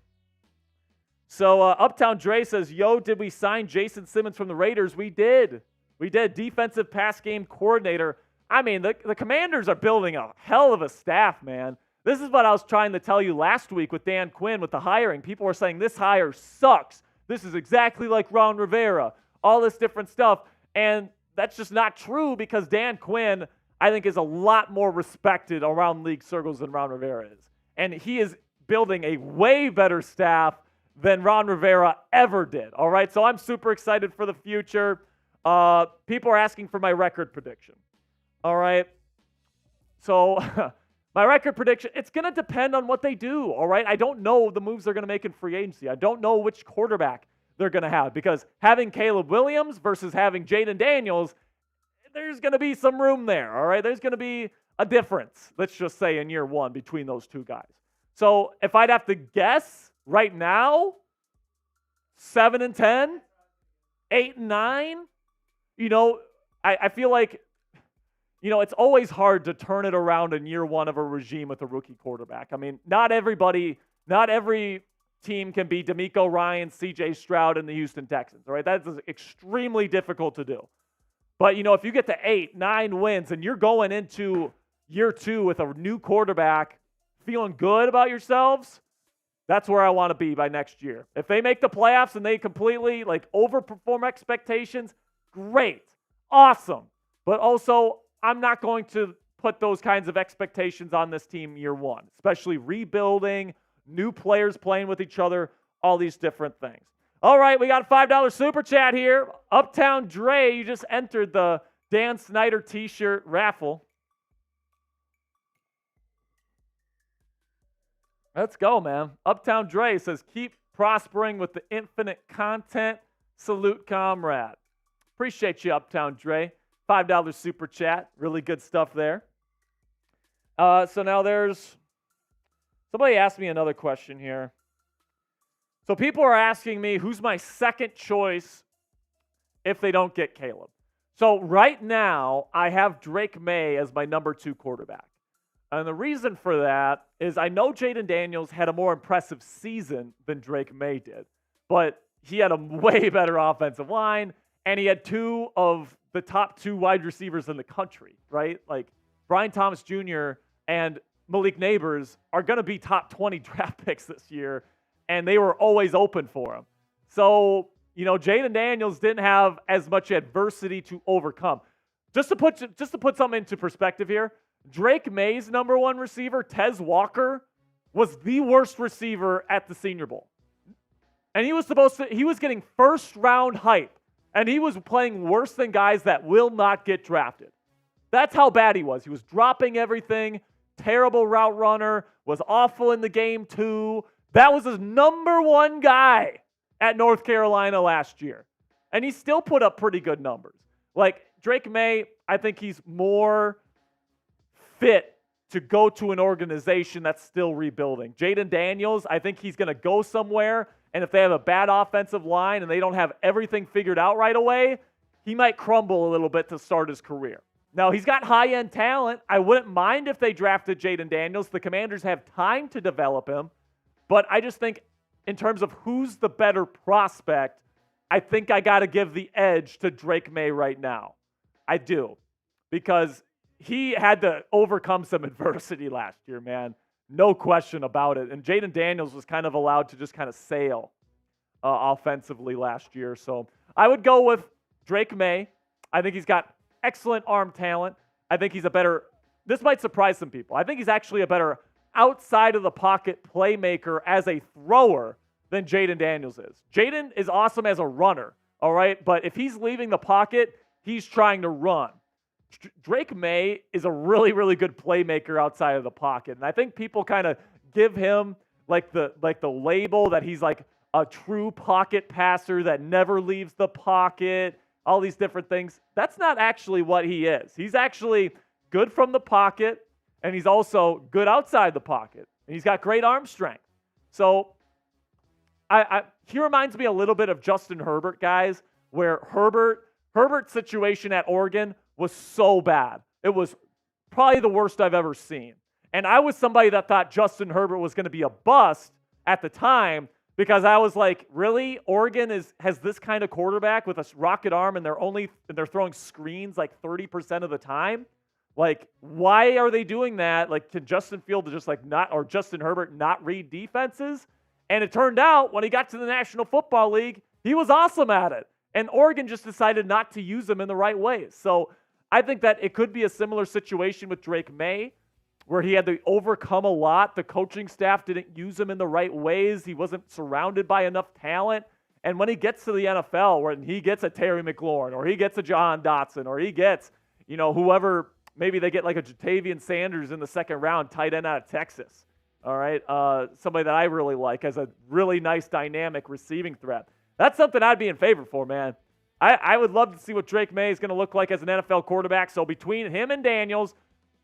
So Uptown Dre says, yo, did we sign Jason Simmons from the Raiders? We did. We did. Defensive pass game coordinator. I mean, the Commanders are building a hell of a staff, man. This is what I was trying to tell you last week with Dan Quinn with the hiring. People were saying this hire sucks. This is exactly like Ron Rivera. All this different stuff. And that's just not true because Dan Quinn, I think, is a lot more respected around league circles than Ron Rivera is. And he is building a way better staff than Ron Rivera ever did. All right, so I'm super excited for the future. People are asking for my record prediction. All right, so my record prediction, it's going to depend on what they do. All right, I don't know the moves they're going to make in free agency. I don't know which quarterback they're going to have because having Caleb Williams versus having Jaden Daniels, there's going to be some room there, all right? There's going to be a difference, let's just say, in year 1 between those two guys. So if I'd have to guess right now, 7-10, 8-9, you know, I feel like, you know, it's always hard to turn it around in year 1 of a regime with a rookie quarterback. I mean, not every team can be DeMeco Ryans, C.J. Stroud, and the Houston Texans, all right? That's extremely difficult to do. But, you know, if you get to 8, 9 wins and you're going into year 2 with a new quarterback feeling good about yourselves, that's where I want to be by next year. If they make the playoffs and they completely, like, overperform expectations, great, awesome. But also, I'm not going to put those kinds of expectations on this team year 1, especially rebuilding, new players playing with each other, all these different things. All right, we got a $5 super chat here. Uptown Dre, you just entered the Dan Snyder t-shirt raffle. Let's go, man. Uptown Dre says, keep prospering with the infinite content. Salute, comrade. Appreciate you, Uptown Dre. $5 super chat. Really good stuff there. So now there's... Somebody asked me another question here. So people are asking me who's my second choice if they don't get Caleb. So right now, I have Drake May as my number 2 quarterback. And the reason for that is I know Jaden Daniels had a more impressive season than Drake May did. But he had a way better offensive line, and he had 2 of the top 2 wide receivers in the country, right? Like Brian Thomas Jr. and Malik Neighbors are going to be top 20 draft picks this year, and they were always open for him. So, you know, Jaden Daniels didn't have as much adversity to overcome. Just to put something into perspective here, Drake May's number 1 receiver, Tez Walker, was the worst receiver at the Senior Bowl. And he was getting first-round hype, and he was playing worse than guys that will not get drafted. That's how bad he was. He was dropping everything. Terrible route runner, was awful in the game too. That was his number 1 guy. at North Carolina last year. And he still put up pretty good numbers. Like, Drake May, I think he's more fit to go to an organization that's still rebuilding. Jaden Daniels, I think he's going to go somewhere, and if they have a bad offensive line and they don't have everything figured out right away, he might crumble a little bit to start his career. Now, he's got high-end talent. I wouldn't mind if they drafted Jaden Daniels. The Commanders have time to develop him, but I just think in terms of who's the better prospect, I think I got to give the edge to Drake May right now. I do, because he had to overcome some adversity last year, man. No question about it. And Jaden Daniels was kind of allowed to just kind of sail offensively last year. So I would go with Drake May. I think he's got excellent arm talent. I think he's a better, this might surprise some people, I think he's actually a better outside of the pocket playmaker as a thrower than Jaden Daniels is. Jaden is awesome as a runner, all right? But if he's leaving the pocket, he's trying to run. Drake May is a really, really good playmaker outside of the pocket. And I think people kind of give him like the label that he's like a true pocket passer that never leaves the pocket, all these different things. That's not actually what he is. He's actually good from the pocket, and he's also good outside the pocket. And he's got great arm strength. So he reminds me a little bit of Justin Herbert, guys, where Herbert's situation at Oregon was so bad. It was probably the worst I've ever seen. And I was somebody that thought Justin Herbert was going to be a bust at the time, because I was like, really? Oregon has this kind of quarterback with a rocket arm, and they're throwing screens like 30% of the time? Like, why are they doing that? Like, can Justin Herbert not read defenses? And it turned out when he got to the National Football League, he was awesome at it. And Oregon just decided not to use him in the right ways. So I think that it could be a similar situation with Drake May, where he had to overcome a lot. The coaching staff didn't use him in the right ways. He wasn't surrounded by enough talent. And when he gets to the NFL, when he gets a Terry McLaurin, or he gets a Jahan Dotson, or he gets, whoever, maybe they get like a Jatavian Sanders in the second round, tight end out of Texas. All right, somebody that I really like as a really nice dynamic receiving threat. That's something I'd be in favor for, man. I would love to see what Drake May is going to look like as an NFL quarterback. So between him and Daniels,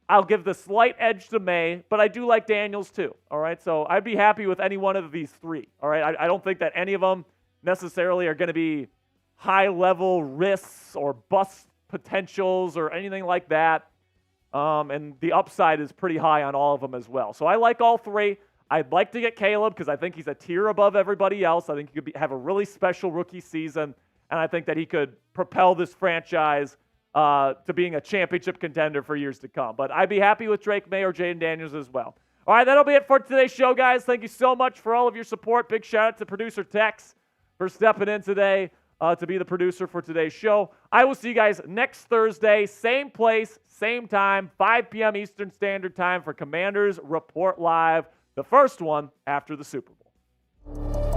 I'll give the slight edge to May, but I do like Daniels too. All right, so I'd be happy with any one of these three. All right, I don't think that any of them necessarily are going to be high-level risks or bust potentials or anything like that. And the upside is pretty high on all of them as well. So I like all three. I'd like to get Caleb because I think he's a tier above everybody else. I think he could have a really special rookie season, and I think that he could propel this franchise to being a championship contender for years to come. But I'd be happy with Drake May or Jaden Daniels as well. All right, that'll be it for today's show, guys. Thank you so much for all of your support. Big shout out to producer Tex for stepping in today to be the producer for today's show. I will see you guys next Thursday, same place, same time, 5 p.m. Eastern Standard Time for Commanders Report Live, the first one after the Super Bowl.